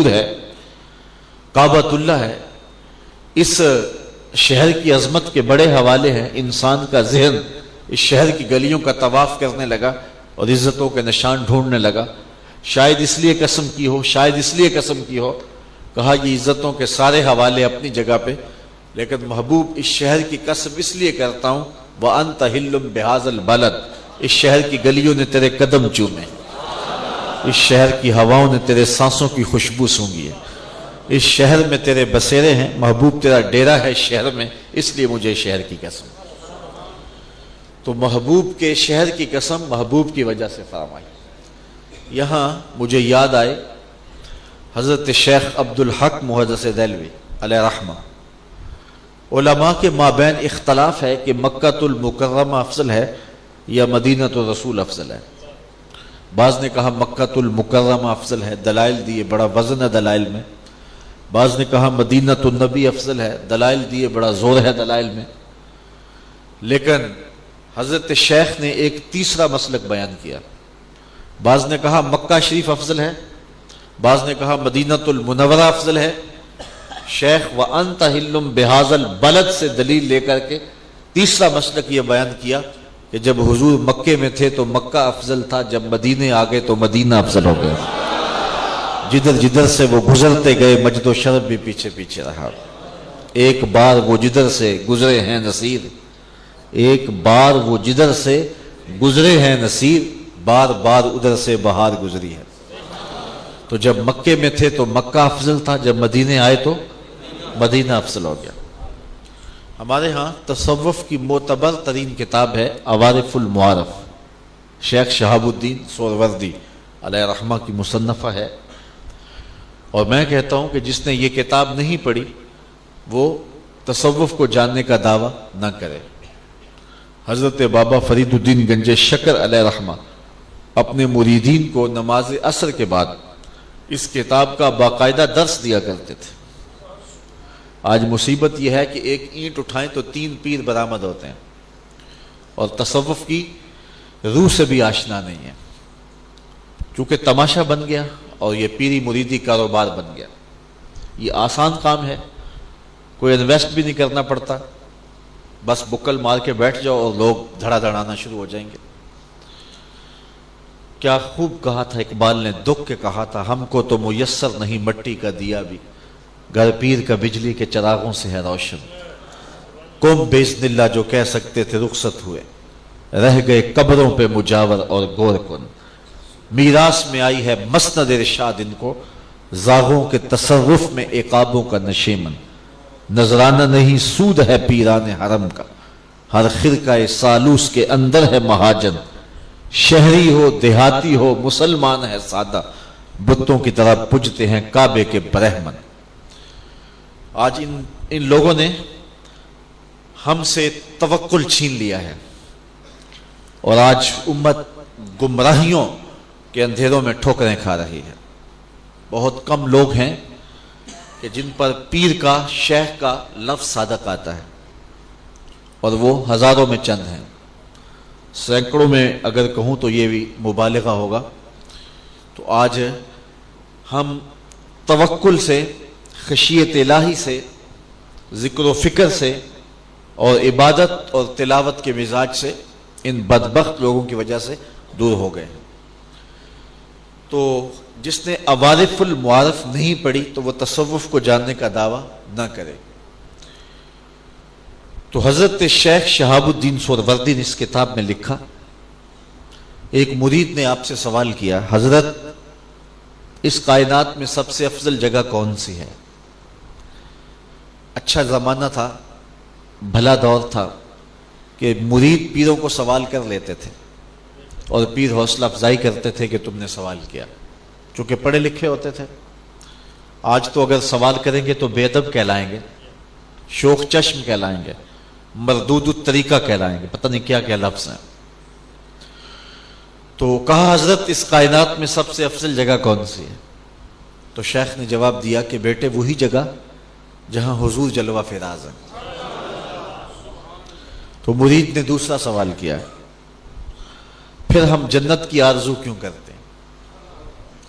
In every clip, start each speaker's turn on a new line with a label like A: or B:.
A: معمور ہے، کعبۃ اللہ ہے، اس شہر کی عظمت کے بڑے حوالے ہیں۔ انسان کا ذہن اس شہر کی گلیوں کا طواف کرنے لگا اور عزتوں کے نشان ڈھونڈنے لگا۔ شاید اس لیے قسم کی ہو، شاید اس لیے قسم کی ہو، کہا یہ عزتوں کے سارے حوالے اپنی جگہ پہ، لیکن محبوب اس شہر کی قسم اس لیے کرتا ہوں وَأَنْتَ حِلٌّ بِهَذَا الْبَلَدِ، اس شہر کی گلیوں نے تیرے قدم چومے، اس شہر کی ہواؤں نے تیرے سانسوں کی خوشبو سونگھی ہے، اس شہر میں تیرے بسیرے ہیں، محبوب تیرا ڈیرا ہے اس شہر میں، اس لیے مجھے شہر کی قسم۔ تو محبوب کے شہر کی قسم محبوب کی وجہ سے فرمائی۔ یہاں مجھے یاد آئے حضرت شیخ عبدالحق محدث دہلوی علیہ رحمہ، علماء کے مابین اختلاف ہے کہ مکۃ المکرمہ افضل ہے یا مدینہ الرسول افضل ہے۔ بعض نے کہا مکۃ المکرمہ افضل ہے، دلائل دیے، بڑا وزن ہے دلائل میں۔ بعض نے کہا مدینہ النبی افضل ہے، دلائل دیے، بڑا زور ہے دلائل میں۔ لیکن حضرت شیخ نے ایک تیسرا مسلک بیان کیا۔ بعض نے کہا مکہ شریف افضل ہے، بعض نے کہا مدینہ المنورہ افضل ہے۔ شیخ وَأَنْتَ حِلٌّ بِهَذَا الْبَلَدِ سے دلیل لے کر کے تیسرا مسلک یہ بیان کیا کہ جب حضور مکے میں تھے تو مکہ افضل تھا، جب مدینے آ گئے تو مدینہ افضل ہو گیا۔ جدھر جدھر سے وہ گزرتے گئے مجد و شرف بھی پیچھے پیچھے رہا۔ ایک بار وہ جدھر سے گزرے ہیں نصیر، ایک بار وہ جدھر سے گزرے ہیں نصیر، بار بار ادھر سے بہار گزری ہے۔ تو جب مکے میں تھے تو مکہ افضل تھا، جب مدینے آئے تو مدینہ افضل ہو گیا۔ ہمارے ہاں تصوف کی معتبر ترین کتاب ہے عوارف المعارف، شیخ شہاب الدین سہروردی علیہ رحمہ کی مصنفہ ہے، اور میں کہتا ہوں کہ جس نے یہ کتاب نہیں پڑھی وہ تصوف کو جاننے کا دعویٰ نہ کرے۔ حضرت بابا فرید الدین گنج شکر علیہ رحمہ اپنے مریدین کو نماز عصر کے بعد اس کتاب کا باقاعدہ درس دیا کرتے تھے۔ آج مصیبت یہ ہے کہ ایک اینٹ اٹھائیں تو 3 پیر برآمد ہوتے ہیں، اور تصوف کی روح سے بھی آشنا نہیں ہے، چونکہ تماشا بن گیا اور یہ پیری مریدی کاروبار بن گیا۔ یہ آسان کام ہے، کوئی انویسٹ بھی نہیں کرنا پڑتا، بس بکل مار کے بیٹھ جاؤ اور لوگ دھڑا دھڑانا شروع ہو جائیں گے۔ کیا خوب کہا تھا اقبال نے، دکھ کے کہا تھا، ہم کو تو میسر نہیں مٹی کا دیا بھی، گھر پیر کا بجلی کے چراغوں سے ہے روشن۔ قوم باذن اللہ جو کہہ سکتے تھے رخصت ہوئے، رہ گئے قبروں پہ مجاور اور غور کن۔ میراث میں آئی ہے مسند ارشاد ان کو، زاغوں کے تصرف میں عقابوں کا نشیمن۔ نذرانہ نہیں سود ہے پیران حرم کا، ہر خرقہ سالوس کے اندر ہے مہاجن۔ شہری ہو دیہاتی ہو مسلمان ہے سادہ، بتوں کی طرح پجتے ہیں کعبے کے برہمن۔ آج ان لوگوں نے ہم سے توکل چھین لیا ہے، اور آج امت گمراہیوں کے اندھیروں میں ٹھوکریں کھا رہی ہے۔ بہت کم لوگ ہیں کہ جن پر پیر کا، شیخ کا لفظ صادق آتا ہے، اور وہ ہزاروں میں چند ہیں۔ سینکڑوں میں اگر کہوں تو یہ بھی مبالغہ ہوگا۔ تو آج ہم توکل سے، خشیت الہی سے، ذکر و فکر سے اور عبادت اور تلاوت کے مزاج سے ان بدبخت لوگوں کی وجہ سے دور ہو گئے ہیں۔ تو جس نے عوارف المعارف نہیں پڑھی تو وہ تصوف کو جاننے کا دعویٰ نہ کرے۔ تو حضرت شیخ شہاب الدین سہروردی نے اس کتاب میں لکھا، ایک مرید نے آپ سے سوال کیا، حضرت اس کائنات میں سب سے افضل جگہ کون سی ہے؟ اچھا زمانہ تھا، بھلا دور تھا کہ مرید پیروں کو سوال کر لیتے تھے، اور پیر حوصلہ افزائی کرتے تھے کہ تم نے سوال کیا، چونکہ پڑھے لکھے ہوتے تھے۔ آج تو اگر سوال کریں گے تو بے ادب کہلائیں گے، شوخ چشم کہلائیں گے، مردود الطریقہ کہلائیں گے، پتہ نہیں کیا کیا لفظ ہیں۔ تو کہا حضرت اس کائنات میں سب سے افضل جگہ کون سی ہے؟ تو شیخ نے جواب دیا کہ بیٹے وہی جگہ جہاں حضور جلوہ فراز ہیں۔ تو مرید نے دوسرا سوال کیا، پھر ہم جنت کی آرزو کیوں کرتے ہیں؟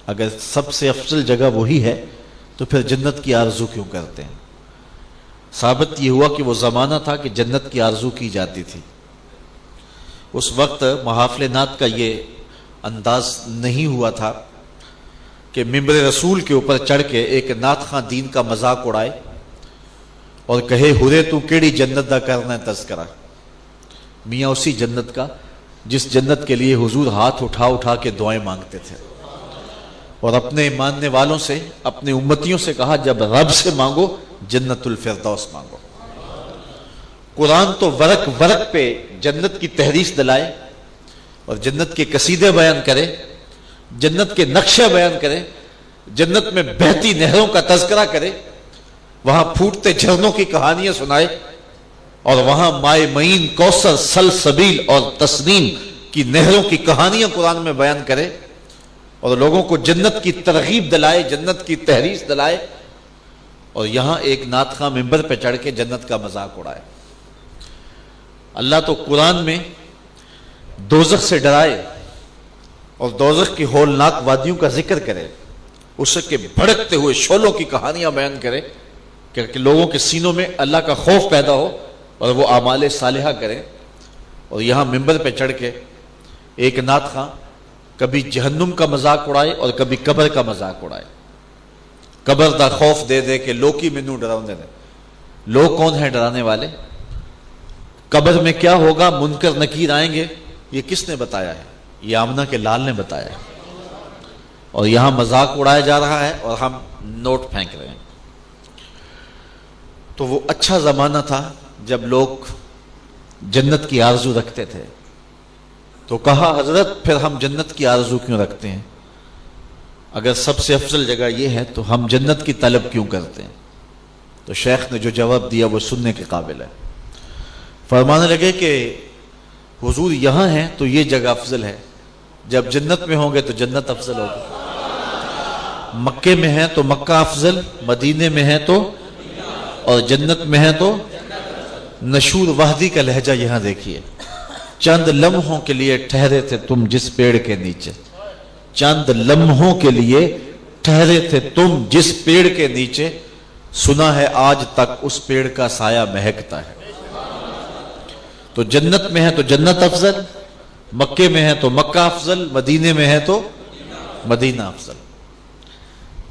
A: اگر سب سے افضل جگہ وہی ہے تو پھر جنت کی آرزو کیوں کرتے ہیں؟ ثابت یہ ہوا کہ وہ زمانہ تھا کہ جنت کی آرزو کی جاتی تھی۔ اس وقت محافل نعت کا یہ انداز نہیں ہوا تھا کہ ممبر رسول کے اوپر چڑھ کے ایک نعت خواں دین کا مذاق اڑائے اور کہے ہورے تو کیڑی جنت دا کرنا ہے تذکرہ۔ میاں اسی جنت کا جس جنت کے لیے حضور ہاتھ اٹھا اٹھا کے دعائیں مانگتے تھے، اور اپنے ماننے والوں سے، اپنے امتیوں سے کہا جب رب سے مانگو جنت الفردوس مانگو۔ قرآن تو ورق ورق پہ جنت کی تحریص دلائے اور جنت کے قصیدے بیان کرے، جنت کے نقشے بیان کرے، جنت میں بہتی نہروں کا تذکرہ کرے، وہاں پھوٹتے جھرنوں کی کہانیاں سنائے، اور وہاں مائے معین، کوثر، سلسبیل اور تسنیم کی نہروں کی کہانیاں قرآن میں بیان کرے، اور لوگوں کو جنت کی ترغیب دلائے، جنت کی تحریص دلائے، اور یہاں ایک نعت خواں ممبر پہ چڑھ کے جنت کا مذاق اڑائے۔ اللہ تو قرآن میں دوزخ سے ڈرائے اور دوزخ کی ہولناک وادیوں کا ذکر کرے، اس کے بھڑکتے ہوئے شعلوں کی کہانیاں بیان کرے کہ لوگوں کے سینوں میں اللہ کا خوف پیدا ہو اور وہ اعمال صالحہ کریں، اور یہاں ممبر پہ چڑھ کے ایک نعت خواں کبھی جہنم کا مذاق اڑائے اور کبھی قبر کا مذاق اڑائے۔ قبر دا خوف دے دے کہ لوکی مینوں ڈراؤندے نے۔ لوگ کون ہیں ڈرانے والے؟ قبر میں کیا ہوگا، منکر نکیر آئیں گے، یہ کس نے بتایا ہے؟ یہ آمنہ کے لال نے بتایا ہے، اور یہاں مذاق اڑایا جا رہا ہے اور ہم نوٹ پھینک رہے ہیں۔ تو وہ اچھا زمانہ تھا جب لوگ جنت کی آرزو رکھتے تھے۔ تو کہا حضرت پھر ہم جنت کی آرزو کیوں رکھتے ہیں؟ اگر سب سے افضل جگہ یہ ہے تو ہم جنت کی طلب کیوں کرتے ہیں؟ تو شیخ نے جو جواب دیا وہ سننے کے قابل ہے۔ فرمانے لگے کہ حضور یہاں ہیں تو یہ جگہ افضل ہے، جب جنت میں ہوں گے تو جنت افضل ہوگی۔ مکے میں ہیں تو مکہ افضل، مدینے میں ہیں تو، اور جنت میں ہیں تو۔ نشور وحدی کا لہجہ یہاں دیکھیے، چند لمحوں کے لیے ٹھہرے تھے تم جس پیڑ کے نیچے، چند لمحوں کے لیے ٹھہرے تھے تم جس پیڑ کے نیچے، سنا ہے آج تک اس پیڑ کا سایہ مہکتا ہے۔ تو جنت میں ہے تو جنت افضل، مکے میں ہے تو مکہ افضل، مدینے میں ہے تو مدینہ افضل۔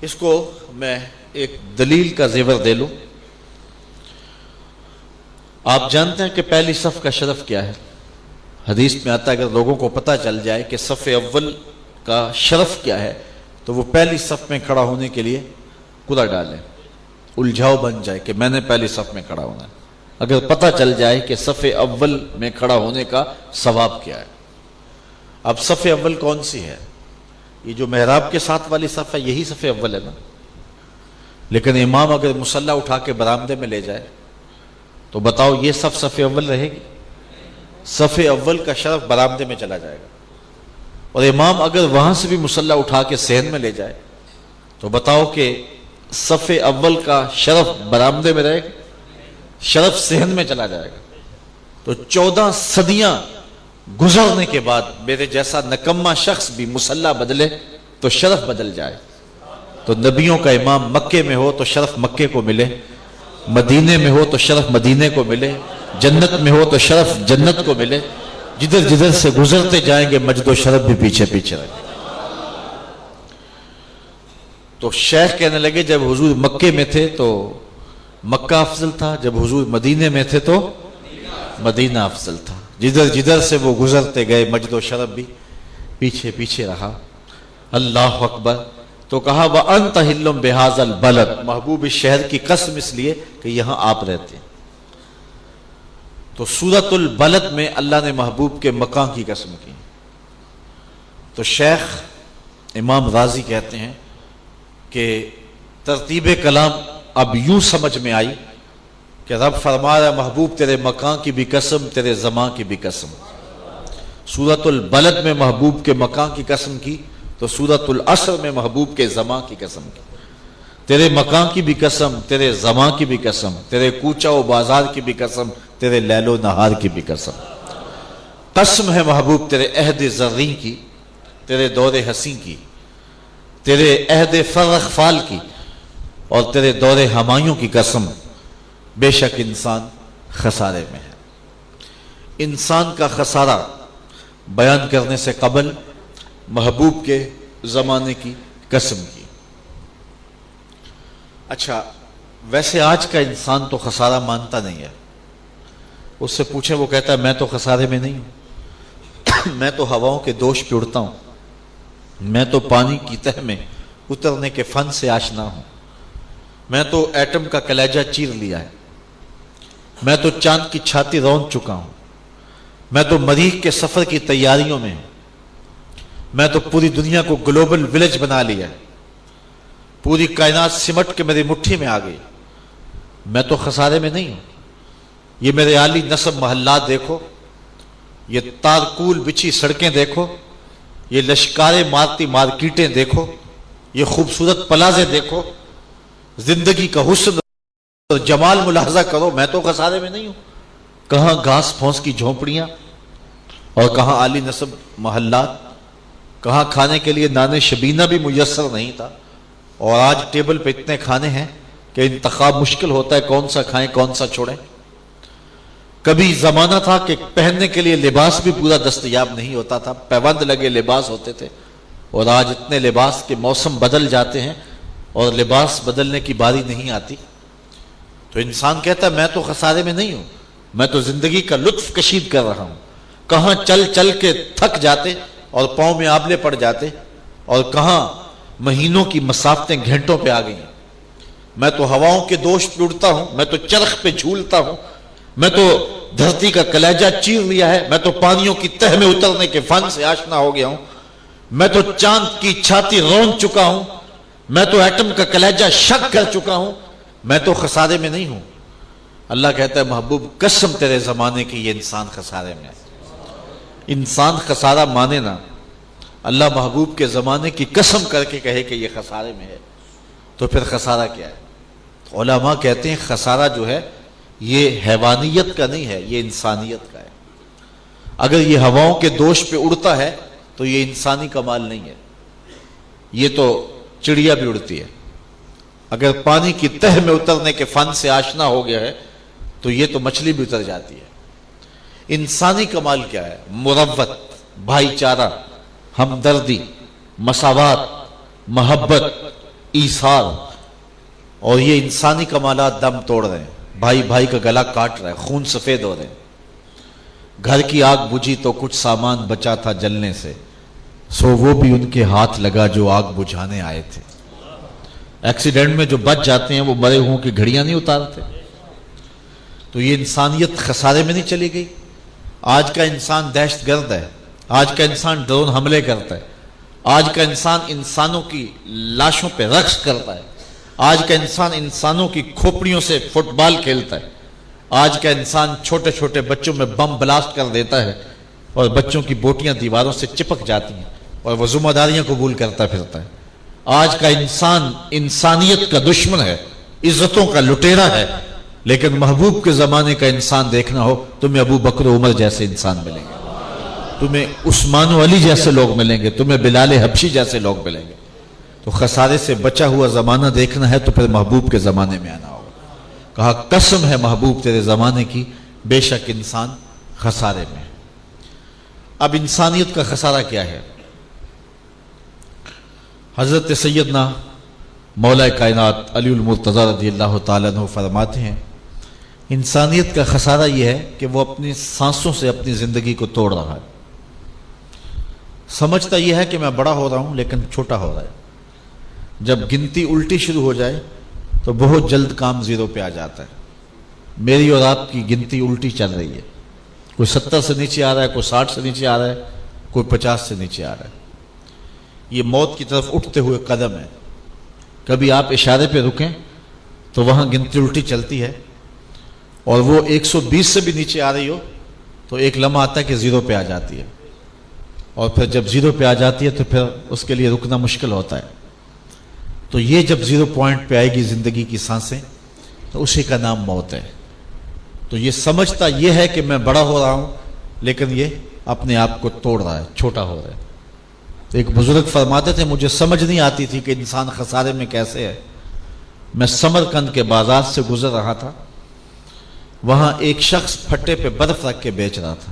A: اس کو میں ایک دلیل کا زیور دے لوں۔ آپ جانتے ہیں کہ پہلی صف کا شرف کیا ہے؟ حدیث میں آتا ہے اگر لوگوں کو پتہ چل جائے کہ صف اول کا شرف کیا ہے تو وہ پہلی صف میں کھڑا ہونے کے لیے قدر ڈالیں، الجھاؤ بن جائے کہ میں نے پہلی صف میں کھڑا ہونا ہے، اگر پتہ چل جائے کہ صف اول میں کھڑا ہونے کا ثواب کیا ہے۔ اب صف اول کون سی ہے؟ یہ جو محراب کے ساتھ والی صف ہے یہی صف اول ہے نا، لیکن امام اگر مصلی اٹھا کے برآمدے میں لے جائے تو بتاؤ یہ صف اول رہے گی؟ صف اول کا شرف برآمدے میں چلا جائے گا، اور امام اگر وہاں سے بھی مصلی اٹھا کے صحن میں لے جائے تو بتاؤ کہ صف اول کا شرف برآمدے میں رہے گا، شرف صحن میں چلا جائے گا۔ تو 14 صدیاں گزرنے کے بعد میرے جیسا نکما شخص بھی مصلی بدلے تو شرف بدل جائے۔ تو نبیوں کا امام مکے میں ہو تو شرف مکے کو ملے، مدینے میں ہو تو شرف مدینے کو ملے، جنت میں ہو تو شرف جنت کو ملے، جدھر جدھر سے گزرتے جائیں گے مجد و شرف بھی پیچھے پیچھے رہے۔ تو شیخ کہنے لگے جب حضور مکے میں تھے تو مکہ افضل تھا، جب حضور مدینے میں تھے تو مدینہ افضل تھا، جدھر جدھر سے وہ گزرتے گئے مجد و شرف بھی پیچھے پیچھے رہا۔ اللہ اکبر۔ تو کہا وَأَنْتَ حِلٌّ بِهَذَا الْبَلَدِ، محبوب اس شہر کی قسم اس لیے کہ یہاں آپ رہتے ہیں۔ تو سورۃ البلد میں اللہ نے محبوب کے مکان کی قسم کی۔ تو شیخ امام رازی کہتے ہیں کہ ترتیب کلام اب یوں سمجھ میں آئی کہ رب فرما رہا محبوب تیرے مکان کی بھی قسم، تیرے زمان کی بھی قسم۔ سورۃ البلد میں محبوب کے مکان کی قسم کی تو سورۃ العصر میں محبوب کے زمان کی قسم کی۔ تیرے مکان کی بھی قسم، تیرے زمان کی بھی قسم، تیرے کوچہ و بازار کی بھی قسم، تیرے لیل و نہار کی بھی قسم۔ قسم ہے محبوب تیرے عہد زرین کی، تیرے دور حسین کی، تیرے عہد فرخ فال کی، اور تیرے دور ہمایوں کی قسم بے شک انسان خسارے میں ہے۔ انسان کا خسارہ بیان کرنے سے قبل محبوب کے زمانے کی قسم کی۔ اچھا، ویسے آج کا انسان تو خسارہ مانتا نہیں ہے۔ اس سے پوچھیں، وہ کہتا ہے میں تو خسارے میں نہیں ہوں، میں تو ہواؤں کے دوش پہ اڑتا ہوں، میں تو پانی کی تہ میں اترنے کے فن سے آشنا ہوں، میں تو ایٹم کا کلیجہ چیر لیا ہے، میں تو چاند کی چھاتی رون چکا ہوں، میں تو مریخ کے سفر کی تیاریوں میں ہوں، میں تو پوری دنیا کو گلوبل ولیج بنا لیا ہے، پوری کائنات سمٹ کے میری مٹھی میں آ گئی، میں تو خسارے میں نہیں ہوں۔ یہ میرے عالی نصب محلات دیکھو، یہ تارکول بچھی سڑکیں دیکھو، یہ لشکاریں مارتی مارکیٹیں دیکھو، یہ خوبصورت پلازے دیکھو، زندگی کا حسن اور جمال ملاحظہ کرو، میں تو خسارے میں نہیں ہوں۔ کہاں گھاس پھونس کی جھونپڑیاں اور کہاں عالی نصب محلات، کہاں کھانے کے لیے نان شبینہ بھی میسر نہیں تھا، اور آج ٹیبل پہ اتنے کھانے ہیں کہ انتخاب مشکل ہوتا ہے کون سا کھائیں کون سا چھوڑیں۔ کبھی زمانہ تھا کہ پہننے کے لیے لباس بھی پورا دستیاب نہیں ہوتا تھا، پیوند لگے لباس ہوتے تھے، اور آج اتنے لباس کے موسم بدل جاتے ہیں اور لباس بدلنے کی باری نہیں آتی۔ تو انسان کہتا ہے میں تو خسارے میں نہیں ہوں، میں تو زندگی کا لطف کشید کر رہا ہوں۔ کہاں چل چل کے تھک جاتے اور پاؤں میں آبلے پڑ جاتے، اور کہاں مہینوں کی مسافتیں گھنٹوں پہ آ گئی ہیں۔ میں تو ہواؤں کے دوش پہ اڑتا ہوں، میں تو چرخ پہ جھولتا ہوں، میں تو دھرتی کا کلیجہ چیر لیا ہے، میں تو پانیوں کی تہ میں اترنے کے فن سے آشنا ہو گیا ہوں، میں تو چاند کی چھاتی رون چکا ہوں، میں تو ایٹم کا کلیجہ شک کر چکا ہوں، میں تو خسارے میں نہیں ہوں۔ اللہ کہتا ہے محبوب قسم تیرے زمانے کی، یہ انسان خسارے میں ہے۔ انسان خسارہ مانے نا، اللہ محبوب کے زمانے کی قسم کر کے کہے کہ یہ خسارے میں ہے، تو پھر خسارہ کیا ہے؟ علماء کہتے ہیں خسارہ جو ہے یہ حیوانیت کا نہیں ہے، یہ انسانیت کا ہے۔ اگر یہ ہواؤں کے دوش پہ اڑتا ہے تو یہ انسانی کمال نہیں ہے، یہ تو چڑیا بھی اڑتی ہے۔ اگر پانی کی تہ میں اترنے کے فن سے آشنا ہو گیا ہے تو یہ تو مچھلی بھی اتر جاتی ہے۔ انسانی کمال کیا ہے؟ مروت، بھائی چارہ، ہمدردی، مساوات، محبت، ایثار، اور یہ انسانی کمالات دم توڑ رہے ہیں۔ بھائی بھائی کا گلا کاٹ رہا ہے، خون سفید ہو رہے ہیں۔ گھر کی آگ بجھی تو کچھ سامان بچا تھا جلنے سے، سو وہ بھی ان کے ہاتھ لگا جو آگ بجھانے آئے تھے۔ ایکسیڈنٹ میں جو بچ جاتے ہیں وہ مرے ہوں کی گھڑیاں نہیں اتارتے۔ تو یہ انسانیت خسارے میں نہیں چلی گئی۔ آج کا انسان دہشت گرد ہے، آج کا انسان ڈرون حملے کرتا ہے، آج کا انسان انسانوں کی لاشوں پہ رقص کرتا ہے، آج کا انسان انسانوں کی کھوپڑیوں سے فٹ بال کھیلتا ہے، آج کا انسان چھوٹے چھوٹے بچوں میں بم بلاسٹ کر دیتا ہے اور بچوں کی بوٹیاں دیواروں سے چپک جاتی ہیں اور وہ ذمہ داریاں قبول کرتا پھرتا ہے۔ آج کا انسان انسانیت کا دشمن ہے، عزتوں کا لٹیرا ہے، لیکن محبوب کے زمانے کا انسان دیکھنا ہو تمہیں ابو بکر و عمر جیسے انسان ملیں گے، تمہیں عثمان و علی جیسے لوگ ملیں گے، تمہیں بلال حبشی جیسے لوگ ملیں گے۔ تو خسارے سے بچا ہوا زمانہ دیکھنا ہے تو پھر محبوب کے زمانے میں آنا ہوگا۔ کہا قسم ہے محبوب تیرے زمانے کی، بے شک انسان خسارے میں ہے۔ اب انسانیت کا خسارہ کیا ہے؟ حضرت سیدنا مولا کائنات علی المرتضی رضی اللہ تعالیٰ عنہ فرماتے ہیں انسانیت کا خسارہ یہ ہے کہ وہ اپنی سانسوں سے اپنی زندگی کو توڑ رہا ہے۔ سمجھتا یہ ہے کہ میں بڑا ہو رہا ہوں لیکن چھوٹا ہو رہا ہے۔ جب گنتی الٹی شروع ہو جائے تو بہت جلد کام زیرو پہ آ جاتا ہے۔ میری اور آپ کی گنتی الٹی چل رہی ہے، کوئی 70 سے نیچے آ رہا ہے، کوئی 60 سے نیچے آ رہا ہے، کوئی 50 سے نیچے آ رہا ہے۔ یہ موت کی طرف اٹھتے ہوئے قدم ہے۔ کبھی آپ اشارے پہ رکیں تو وہاں گنتی الٹی چلتی ہے، اور وہ 120 سے بھی نیچے آ رہی ہو تو ایک لمحہ آتا ہے کہ زیرو پہ آ جاتی ہے، اور پھر جب زیرو پہ آ جاتی ہے تو پھر اس کے لیے رکنا مشکل ہوتا ہے۔ تو یہ جب زیرو پوائنٹ پہ آئے گی زندگی کی سانسیں تو اسی کا نام موت ہے۔ تو یہ سمجھتا یہ ہے کہ میں بڑا ہو رہا ہوں لیکن یہ اپنے آپ کو توڑ رہا ہے، چھوٹا ہو رہا ہے۔ تو ایک بزرگ فرماتے تھے مجھے سمجھ نہیں آتی تھی کہ انسان خسارے میں کیسے ہے، میں سمرقند کے بازار سے گزر رہا تھا، وہاں ایک شخص پھٹے پہ برف رکھ کے بیچ رہا تھا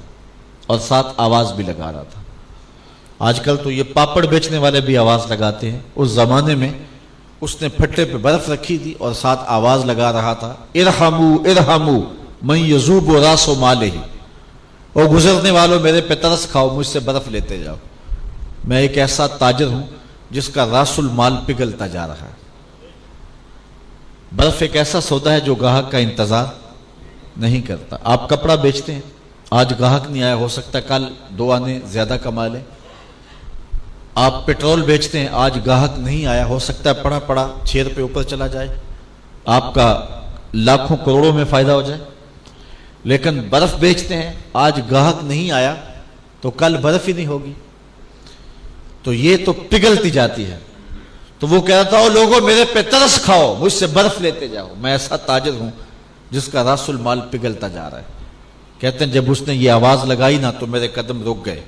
A: اور ساتھ آواز بھی لگا رہا تھا۔ آج کل تو یہ پاپڑ بیچنے والے بھی آواز لگاتے ہیں، اس زمانے میں اس نے پھٹے پہ برف رکھی تھی اور ساتھ آواز لگا رہا تھا، ارحمو ارحمو من یذوب راس مالہ، اور گزرنے والوں میرے پہ ترس کھاؤ، مجھ سے برف لیتے جاؤ، میں ایک ایسا تاجر ہوں جس کا راس المال پگھلتا جا رہا ہے۔ برف ایک ایسا سودا ہے جو گاہک کا انتظار نہیں کرتا۔ آپ کپڑا بیچتے ہیں، آج گاہک نہیں آیا، ہو سکتا ہے کل 2 آنے زیادہ کما لیں۔ آپ پیٹرول بیچتے ہیں، آج گاہک نہیں آیا، ہو سکتا ہے پڑا پڑا 6 روپے اوپر چلا جائے، آپ کا لاکھوں کروڑوں میں فائدہ ہو جائے۔ لیکن برف بیچتے ہیں، آج گاہک نہیں آیا تو کل برف ہی نہیں ہوگی، تو یہ تو پگھلتی جاتی ہے۔ تو وہ کہہ رہا تھا، لوگوں میرے پہ ترس کھاؤ، مجھ سے برف لیتے جاؤ، میں ایسا تاجر ہوں جس کا راس المال پگھلتا جا رہا ہے۔ کہتے ہیں جب اس نے یہ آواز لگائی نا تو میرے قدم رک گئے،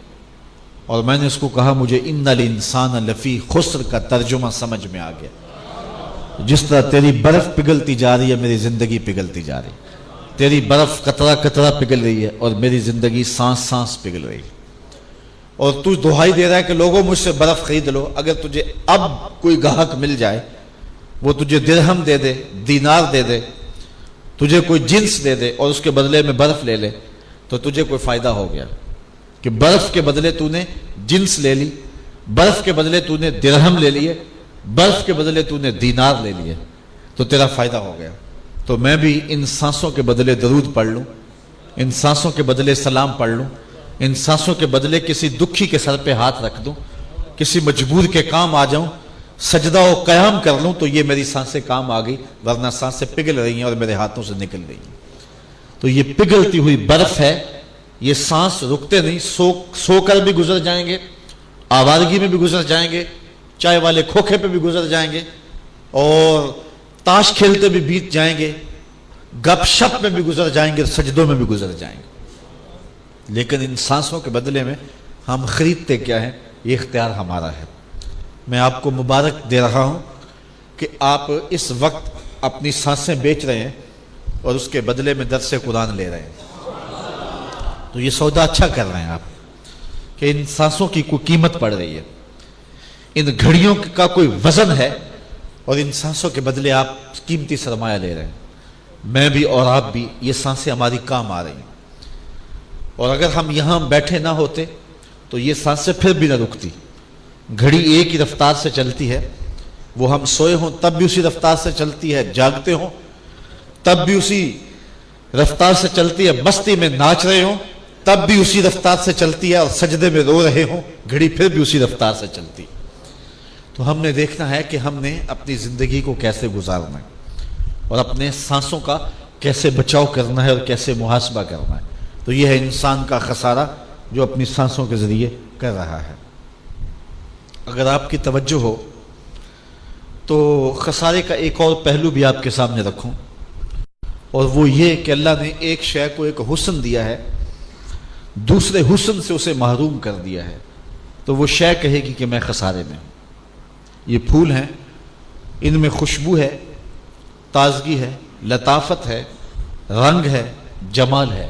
A: اور میں نے اس کو کہا مجھے ان الانسان لفی خسر کا ترجمہ سمجھ میں آ گیا۔ جس طرح تیری برف پگھلتی جا رہی ہے، میری زندگی پگھلتی جا رہی ہے۔ تیری برف قطرہ قطرہ پگھل رہی ہے اور میری زندگی سانس سانس پگھل رہی ہے، اور تو دہائی دے رہا ہے کہ لوگوں مجھ سے برف خرید لو۔ اگر تجھے اب کوئی گاہک مل جائے، وہ تجھے درہم دے دے، دینار دے دے، تجھے کوئی جنس دے دے اور اس کے بدلے میں برف لے لے، تو تجھے کوئی فائدہ ہو گیا کہ برف کے بدلے تو نے جنس لے لی، برف کے بدلے تو نے درہم لے لیے، برف کے بدلے تو نے دینار لے لیے، تو تیرا فائدہ ہو گیا۔ تو میں بھی ان سانسوں کے بدلے درود پڑھ لوں، ان سانسوں کے بدلے سلام پڑھ لوں، ان سانسوں کے بدلے کسی دکھی کے سر پہ ہاتھ رکھ دوں، کسی مجبور کے کام آ جاؤں، سجدہ و قیام کر لوں، تو یہ میری سانسیں کام آ گئی، ورنہ سانسیں پگھل رہی ہیں اور میرے ہاتھوں سے نکل رہی ہیں۔ تو یہ پگھلتی ہوئی برف ہے، یہ سانس رکتے نہیں، سو کر بھی گزر جائیں گے، آوارگی میں بھی گزر جائیں گے، چائے والے کھوکھے پہ بھی گزر جائیں گے، اور تاش کھیلتے بھی بیت جائیں گے، گپ شپ میں بھی گزر جائیں گے، سجدوں میں بھی گزر جائیں گے۔ لیکن ان سانسوں کے بدلے میں ہم خریدتے کیا ہیں؟ یہ اختیار ہمارا ہے۔ میں آپ کو مبارک دے رہا ہوں کہ آپ اس وقت اپنی سانسیں بیچ رہے ہیں اور اس کے بدلے میں درس قرآن لے رہے ہیں، تو یہ سودا اچھا کر رہے ہیں آپ کہ ان سانسوں کی کوئی قیمت پڑ رہی ہے، ان گھڑیوں کا کوئی وزن ہے، اور ان سانسوں کے بدلے آپ قیمتی سرمایہ لے رہے ہیں۔ میں بھی اور آپ بھی، یہ سانسیں ہماری کام آ رہی ہیں، اور اگر ہم یہاں بیٹھے نہ ہوتے تو یہ سانسیں پھر بھی نہ رکتی۔ گھڑی ایک ہی رفتار سے چلتی ہے، وہ ہم سوئے ہوں تب بھی اسی رفتار سے چلتی ہے، جاگتے ہوں تب بھی اسی رفتار سے چلتی ہے، مستی میں ناچ رہے ہوں تب بھی اسی رفتار سے چلتی ہے، اور سجدے میں رو رہے ہوں گھڑی پھر بھی اسی رفتار سے چلتی ہے۔ تو ہم نے دیکھنا ہے کہ ہم نے اپنی زندگی کو کیسے گزارنا ہے، اور اپنے سانسوں کا کیسے بچاؤ کرنا ہے اور کیسے محاسبہ کرنا ہے۔ تو یہ ہے انسان کا خسارہ جو اپنی سانسوں کے ذریعے کر رہا ہے۔ اگر آپ کی توجہ ہو تو خسارے کا ایک اور پہلو بھی آپ کے سامنے رکھوں، اور وہ یہ کہ اللہ نے ایک شے کو ایک حسن دیا ہے، دوسرے حسن سے اسے محروم کر دیا ہے، تو وہ شے کہے گی کہ میں خسارے میں ہوں۔ یہ پھول ہیں، ان میں خوشبو ہے، تازگی ہے، لطافت ہے، رنگ ہے، جمال ہے،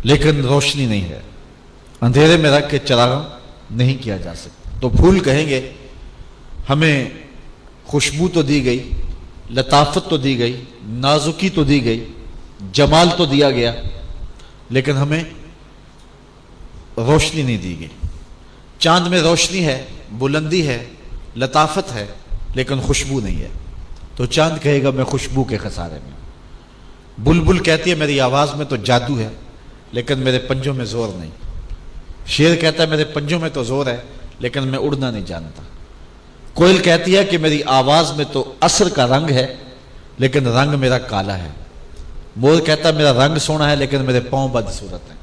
A: لیکن روشنی نہیں ہے، اندھیرے میں رکھ کے چراغاں نہیں کیا جا سکتا۔ تو پھول کہیں گے ہمیں خوشبو تو دی گئی، لطافت تو دی گئی، نازکی تو دی گئی، جمال تو دیا گیا، لیکن ہمیں روشنی نہیں دی گئی۔ چاند میں روشنی ہے، بلندی ہے، لطافت ہے، لیکن خوشبو نہیں ہے، تو چاند کہے گا میں خوشبو کے خسارے میں ہوں۔ بلبل کہتی ہے میری آواز میں تو جادو ہے، لیکن میرے پنجوں میں زور نہیں۔ شیر کہتا ہے میرے پنجوں میں تو زور ہے، لیکن میں اڑنا نہیں جانتا۔ کوئل کہتی ہے کہ میری آواز میں تو عصر کا رنگ ہے، لیکن رنگ میرا کالا ہے۔ مور کہتا ہے میرا رنگ سونا ہے، لیکن میرے پاؤں بدصورت ہیں۔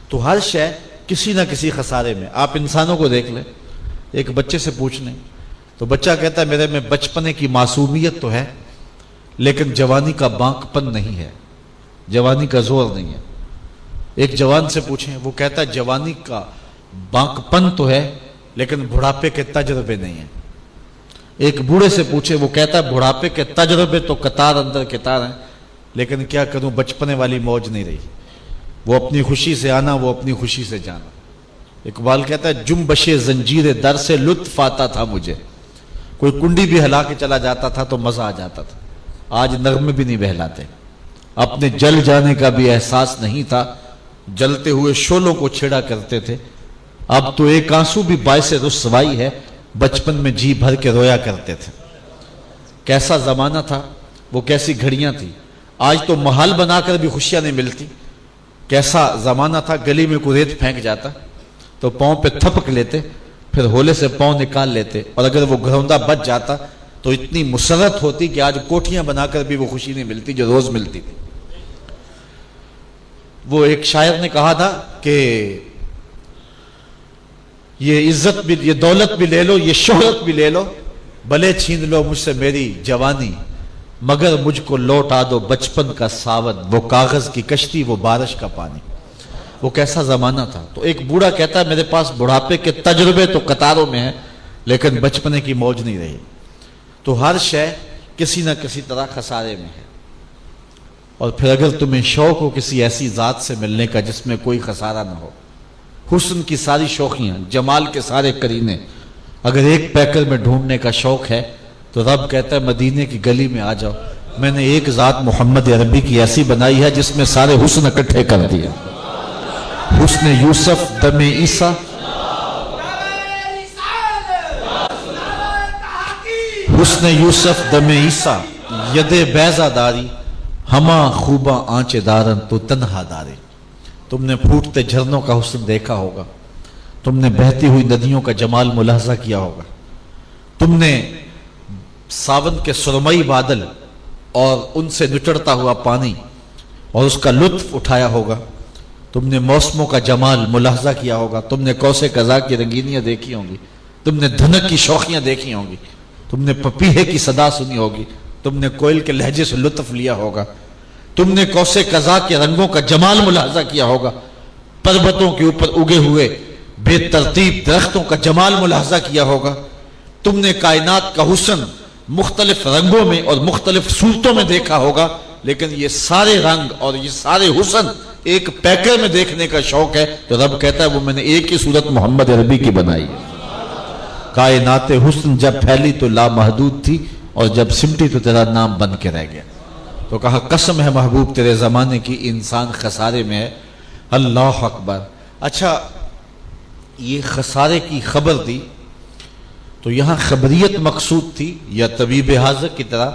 A: تو ہر شے کسی نہ کسی خسارے میں۔ آپ انسانوں کو دیکھ لیں، ایک بچے سے پوچھ لیں تو بچہ کہتا ہے میرے میں بچپنے کی معصومیت تو ہے، لیکن جوانی کا بانک پن نہیں ہے، جوانی کا زور نہیں ہے۔ ایک جوان سے پوچھیں، وہ کہتا ہے جوانی کا بانک پن تو ہے، لیکن بڑھاپے کے تجربے نہیں ہیں۔ ایک بوڑھے سے پوچھے، وہ کہتا ہے بڑھاپے کے تجربے تو قطار اندر قطار ہیں، لیکن کیا کروں بچپنے والی موج نہیں رہی، وہ اپنی خوشی سے آنا، وہ اپنی خوشی سے جانا۔ اقبال کہتا ہے جنبش زنجیر در سے لطف آتا تھا مجھے، کوئی کنڈی بھی ہلا کے چلا جاتا تھا تو مزہ آ جاتا تھا، آج نغمے بھی نہیں بہلاتے، اپنے جل جانے کا بھی احساس نہیں تھا، جلتے ہوئے شعلوں کو چھیڑا کرتے تھے، اب تو ایک آنسو بھی باعث رسوائی ہے، بچپن میں جی بھر کے رویا کرتے تھے۔ کیسا زمانہ تھا وہ، کیسی گھڑیاں تھی، آج تو محال بنا کر بھی خوشیاں نہیں ملتی۔ کیسا زمانہ تھا، گلی میں کوئی ریت پھینک جاتا تو پاؤں پہ تھپک لیتے، پھر ہولے سے پاؤں نکال لیتے، اور اگر وہ گھروندا بچ جاتا تو اتنی مسرت ہوتی کہ آج کوٹھیاں بنا کر بھی وہ خوشی نہیں ملتی جو روز ملتی تھی۔ وہ ایک شاعر نے کہا تھا کہ یہ عزت بھی، یہ دولت بھی لے لو، یہ شہرت بھی لے لو، بھلے چھین لو مجھ سے میری جوانی، مگر مجھ کو لوٹا دو بچپن کا ساون، وہ کاغذ کی کشتی، وہ بارش کا پانی۔ وہ کیسا زمانہ تھا۔ تو ایک بوڑھا کہتا ہے میرے پاس بڑھاپے کے تجربے تو قطاروں میں ہیں، لیکن بچپنے کی موج نہیں رہی۔ تو ہر شے کسی نہ کسی طرح خسارے میں ہے، اور پھر اگر تمہیں شوق ہو کسی ایسی ذات سے ملنے کا جس میں کوئی خسارہ نہ ہو، حسن کی ساری شوخیاں، جمال کے سارے کرینے اگر ایک پیکر میں ڈھونڈنے کا شوق ہے تو رب کہتا ہے مدینے کی گلی میں آ جاؤ، میں نے ایک ذات محمد عربی کی ایسی بنائی ہے جس میں سارے حسن اکٹھے کر دیا۔ حسن یوسف دم عیسیٰ، حسن یوسف دم عیسیٰ، ید بیضہ داری، ہما خوباں آنچے دارن تو تنہا دارے۔ تم نے پھوٹتے جھرنوں کا حسن دیکھا ہوگا، تم نے بہتی ہوئی ندیوں کا جمال ملاحظہ کیا ہوگا، تم نے ساون کے سرمئی بادل اور ان سے نچڑتا ہوا پانی اور اس کا لطف اٹھایا ہوگا، تم نے موسموں کا جمال ملاحظہ کیا ہوگا، تم نے کوس قضا کی رنگینیاں دیکھی ہوں گی، تم نے دھنک کی شوخیاں دیکھی ہوں گی، تم نے پپیہے کی صدا سنی ہوگی، تم نے کوئل کے لہجے سے لطف لیا ہوگا، تم نے کوس قضا کے رنگوں کا جمال ملاحظہ کیا ہوگا، پربتوں کے اوپر اگے ہوئے بے ترتیب درختوں کا جمال ملاحظہ کیا ہوگا، تم نے کائنات کا حسن مختلف رنگوں میں اور مختلف صورتوں میں دیکھا ہوگا، لیکن یہ سارے رنگ اور یہ سارے حسن ایک پیکر میں دیکھنے کا شوق ہے تو رب کہتا ہے وہ میں نے ایک ہی صورت محمد عربی کی بنائی ہے۔ کائنات حسن جب پھیلی تو لامحدود تھی، اور جب سمٹی تو تیرا نام بن کے رہ گیا۔ تو کہا قسم ہے محبوب تیرے زمانے کی، انسان خسارے میں ہے۔ اللہ اکبر۔ اچھا، یہ خسارے کی خبر دی تو یہاں خبریت مقصود تھی یا طبیب حاضر کی طرح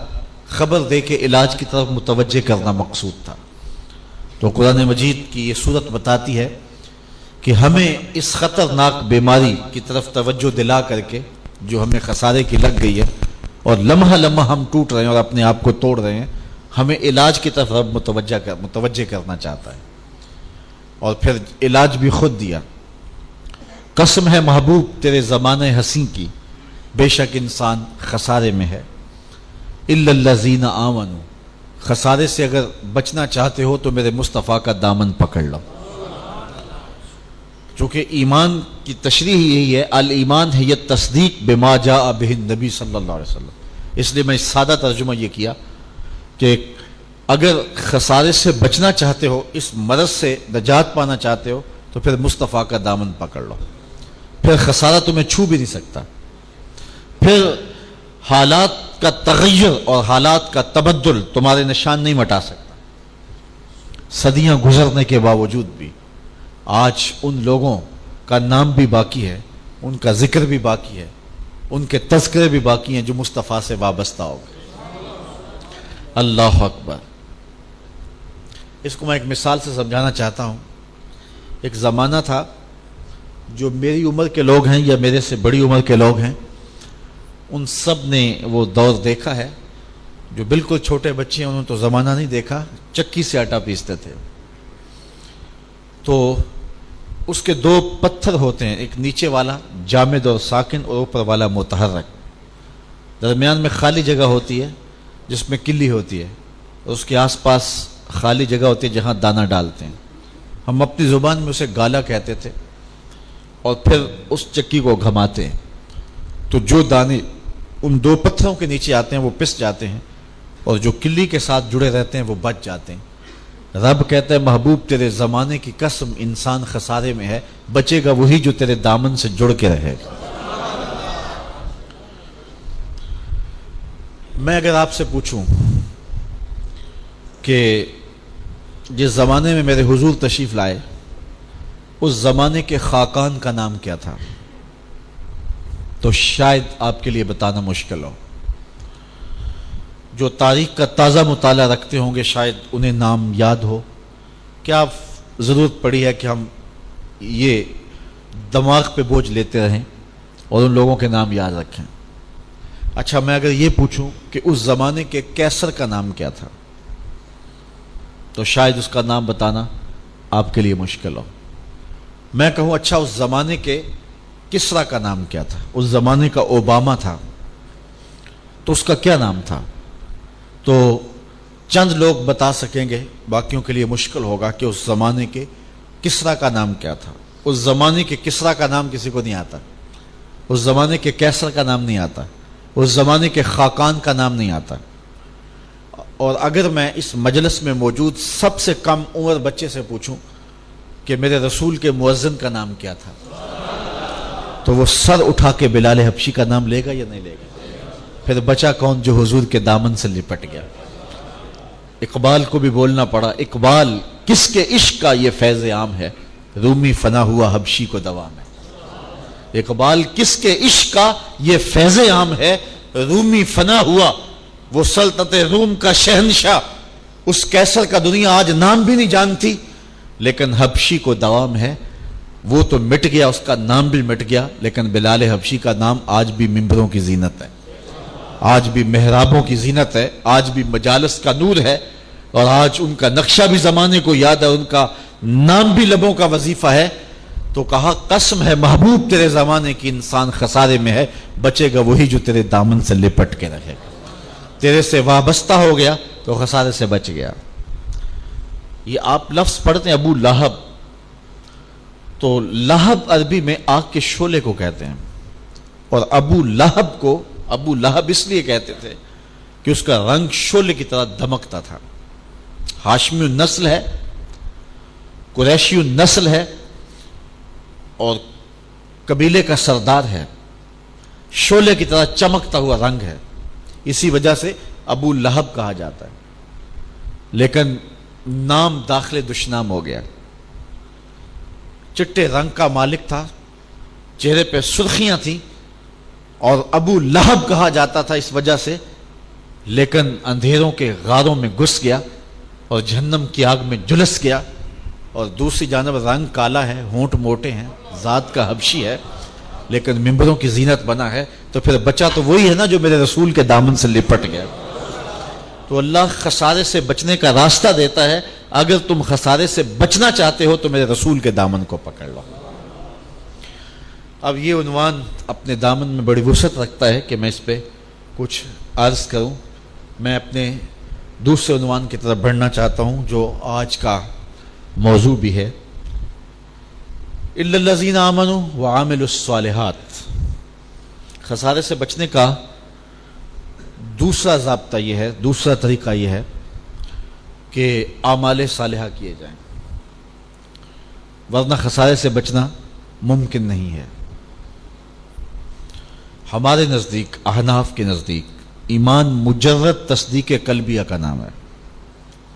A: خبر دے کے علاج کی طرف متوجہ کرنا مقصود تھا؟ تو قرآن مجید کی یہ صورت بتاتی ہے کہ ہمیں اس خطرناک بیماری کی طرف توجہ دلا کر کے جو ہمیں خسارے کی لگ گئی ہے اور لمحہ لمحہ ہم ٹوٹ رہے ہیں اور اپنے آپ کو توڑ رہے ہیں، ہمیں علاج کی طرف رب متوجہ کرنا چاہتا ہے، اور پھر علاج بھی خود دیا۔ قسم ہے محبوب تیرے زمانے حسین کی، بے شک انسان خسارے میں ہے۔ الا الذین آمنوا، خسارے سے اگر بچنا چاہتے ہو تو میرے مصطفیٰ کا دامن پکڑ لو۔ چونکہ ایمان کی تشریح یہی ہے، الایمان ہے یہ تصدیق بما جاء بہ النبی صلی اللہ علیہ وسلم، اس لیے میں سادہ ترجمہ یہ کیا کہ اگر خسارے سے بچنا چاہتے ہو، اس مرض سے نجات پانا چاہتے ہو تو پھر مصطفیٰ کا دامن پکڑ لو، پھر خسارہ تمہیں چھو بھی نہیں سکتا، پھر حالات کا تغیر اور حالات کا تبدل تمہارے نشان نہیں مٹا سکتا۔ صدیاں گزرنے کے باوجود بھی آج ان لوگوں کا نام بھی باقی ہے، ان کا ذکر بھی باقی ہے، ان کے تذکرے بھی باقی ہیں جو مصطفیٰ سے وابستہ ہو گئے۔ اللہ اکبر۔ اس کو میں ایک مثال سے سمجھانا چاہتا ہوں۔ ایک زمانہ تھا، جو میری عمر کے لوگ ہیں یا میرے سے بڑی عمر کے لوگ ہیں ان سب نے وہ دور دیکھا ہے۔ جو بالکل چھوٹے بچے ہیں انہوں نے تو زمانہ نہیں دیکھا، چکی سے آٹا پیستے تھے۔ تو اس کے دو پتھر ہوتے ہیں، ایک نیچے والا جامد اور ساکن اور اوپر والا متحرک، درمیان میں خالی جگہ ہوتی ہے جس میں کلی ہوتی ہے، اور اس کے آس پاس خالی جگہ ہوتی ہے جہاں دانہ ڈالتے ہیں۔ ہم اپنی زبان میں اسے گالا کہتے تھے، اور پھر اس چکی کو گھماتے ہیں تو جو دانے ان دو پتھروں کے نیچے آتے ہیں وہ پس جاتے ہیں، اور جو کلی کے ساتھ جڑے رہتے ہیں وہ بچ جاتے ہیں۔ رب کہتا ہے محبوب تیرے زمانے کی قسم، انسان خسارے میں ہے، بچے گا وہی جو تیرے دامن سے جڑ کے رہے گا۔ میں اگر آپ سے پوچھوں کہ جس زمانے میں میرے حضور تشریف لائے اس زمانے کے خاقان کا نام کیا تھا، تو شاید آپ کے لیے بتانا مشکل ہو۔ جو تاریخ کا تازہ مطالعہ رکھتے ہوں گے شاید انہیں نام یاد ہو۔ کیا ضرورت پڑی ہے کہ ہم یہ دماغ پہ بوجھ لیتے رہیں اور ان لوگوں کے نام یاد رکھیں؟ اچھا، میں اگر یہ پوچھوں کہ اس زمانے کے کیسر کا نام کیا تھا، تو شاید اس کا نام بتانا آپ کے لیے مشکل ہو۔ میں کہوں اچھا اس زمانے کے کسرا کا نام کیا تھا، اس زمانے کا اوباما تھا، تو اس کا کیا نام تھا؟ تو چند لوگ بتا سکیں گے، باقیوں کے لیے مشکل ہوگا کہ اس زمانے کے کسرا کا نام کیا تھا۔ اس زمانے کے کسرا کا نام کسی کو نہیں آتا، اس زمانے کے کیسر کا نام نہیں آتا، اس زمانے کے خاقان کا نام نہیں آتا۔ اور اگر میں اس مجلس میں موجود سب سے کم عمر بچے سے پوچھوں کہ میرے رسول کے مؤذن کا نام کیا تھا، تو وہ سر اٹھا کے بلال حبشی کا نام لے گا یا نہیں لے گا؟ پھر بچا کون جو حضور کے دامن سے لپٹ گیا۔ اقبال کو بھی بولنا پڑا، اقبال کس کے عشق کا یہ فیض عام ہے، رومی فنا ہوا حبشی کو دوام ہے۔ اقبال کس کے عشق کا یہ فیض عام ہے، رومی فنا ہوا وہ سلطنت روم کا شہنشاہ، اس کیسر کا دنیا آج نام بھی نہیں جانتی، لیکن حبشی کو دوام ہے۔ وہ تو مٹ گیا، اس کا نام بھی مٹ گیا، لیکن بلال حبشی کا نام آج بھی ممبروں کی زینت ہے، آج بھی محرابوں کی زینت ہے، آج بھی مجالس کا نور ہے، اور آج ان کا نقشہ بھی زمانے کو یاد ہے، ان کا نام بھی لبوں کا وظیفہ ہے۔ تو کہا قسم ہے محبوب تیرے زمانے کی، انسان خسارے میں ہے، بچے گا وہی جو تیرے دامن سے لپٹ کے رہے گا۔ تیرے سے وابستہ ہو گیا تو خسارے سے بچ گیا۔ یہ آپ لفظ پڑھتے ہیں ابو لہب، تو لہب عربی میں آگ کے شعلے کو کہتے ہیں، اور ابو لہب کو ابو لہب اس لیے کہتے تھے کہ اس کا رنگ شعلے کی طرح دمکتا تھا۔ ہاشمی النسل ہے، قریشی النسل ہے، اور قبیلے کا سردار ہے، شعلے کی طرح چمکتا ہوا رنگ ہے، اسی وجہ سے ابو لہب کہا جاتا ہے۔ لیکن نام داخل دشنام ہو گیا، چٹے رنگ کا مالک تھا، چہرے پہ سرخیاں تھیں، اور ابو لہب کہا جاتا تھا اس وجہ سے، لیکن اندھیروں کے غاروں میں گھس گیا اور جہنم کی آگ میں جلس گیا، اور دوسری جانب رنگ کالا ہے، ہونٹ موٹے ہیں، ذات کا حبشی ہے، لیکن ممبروں کی زینت بنا ہے، تو پھر بچہ تو وہی ہے نا جو میرے رسول کے دامن سے لپٹ گیا۔ تو اللہ خسارے سے بچنے کا راستہ دیتا ہے، اگر تم خسارے سے بچنا چاہتے ہو تو میرے رسول کے دامن کو پکڑ لو۔ اب یہ عنوان اپنے دامن میں بڑی وسعت رکھتا ہے کہ میں اس پہ کچھ عرض کروں۔ میں اپنے دوسرے عنوان کی طرف بڑھنا چاہتا ہوں جو آج کا موضوع بھی ہے، اِلَّا الَّذِينَ آمَنُوا وَعَمِلُوا الصَّالِحَاتِ۔ خسارے سے بچنے کا دوسرا ضابطہ یہ ہے، دوسرا طریقہ یہ ہے کہ اعمال صالحہ کیے جائیں، ورنہ خسارے سے بچنا ممکن نہیں ہے۔ ہمارے نزدیک، احناف کے نزدیک، ایمان مجرد تصدیق قلبیہ کا نام ہے،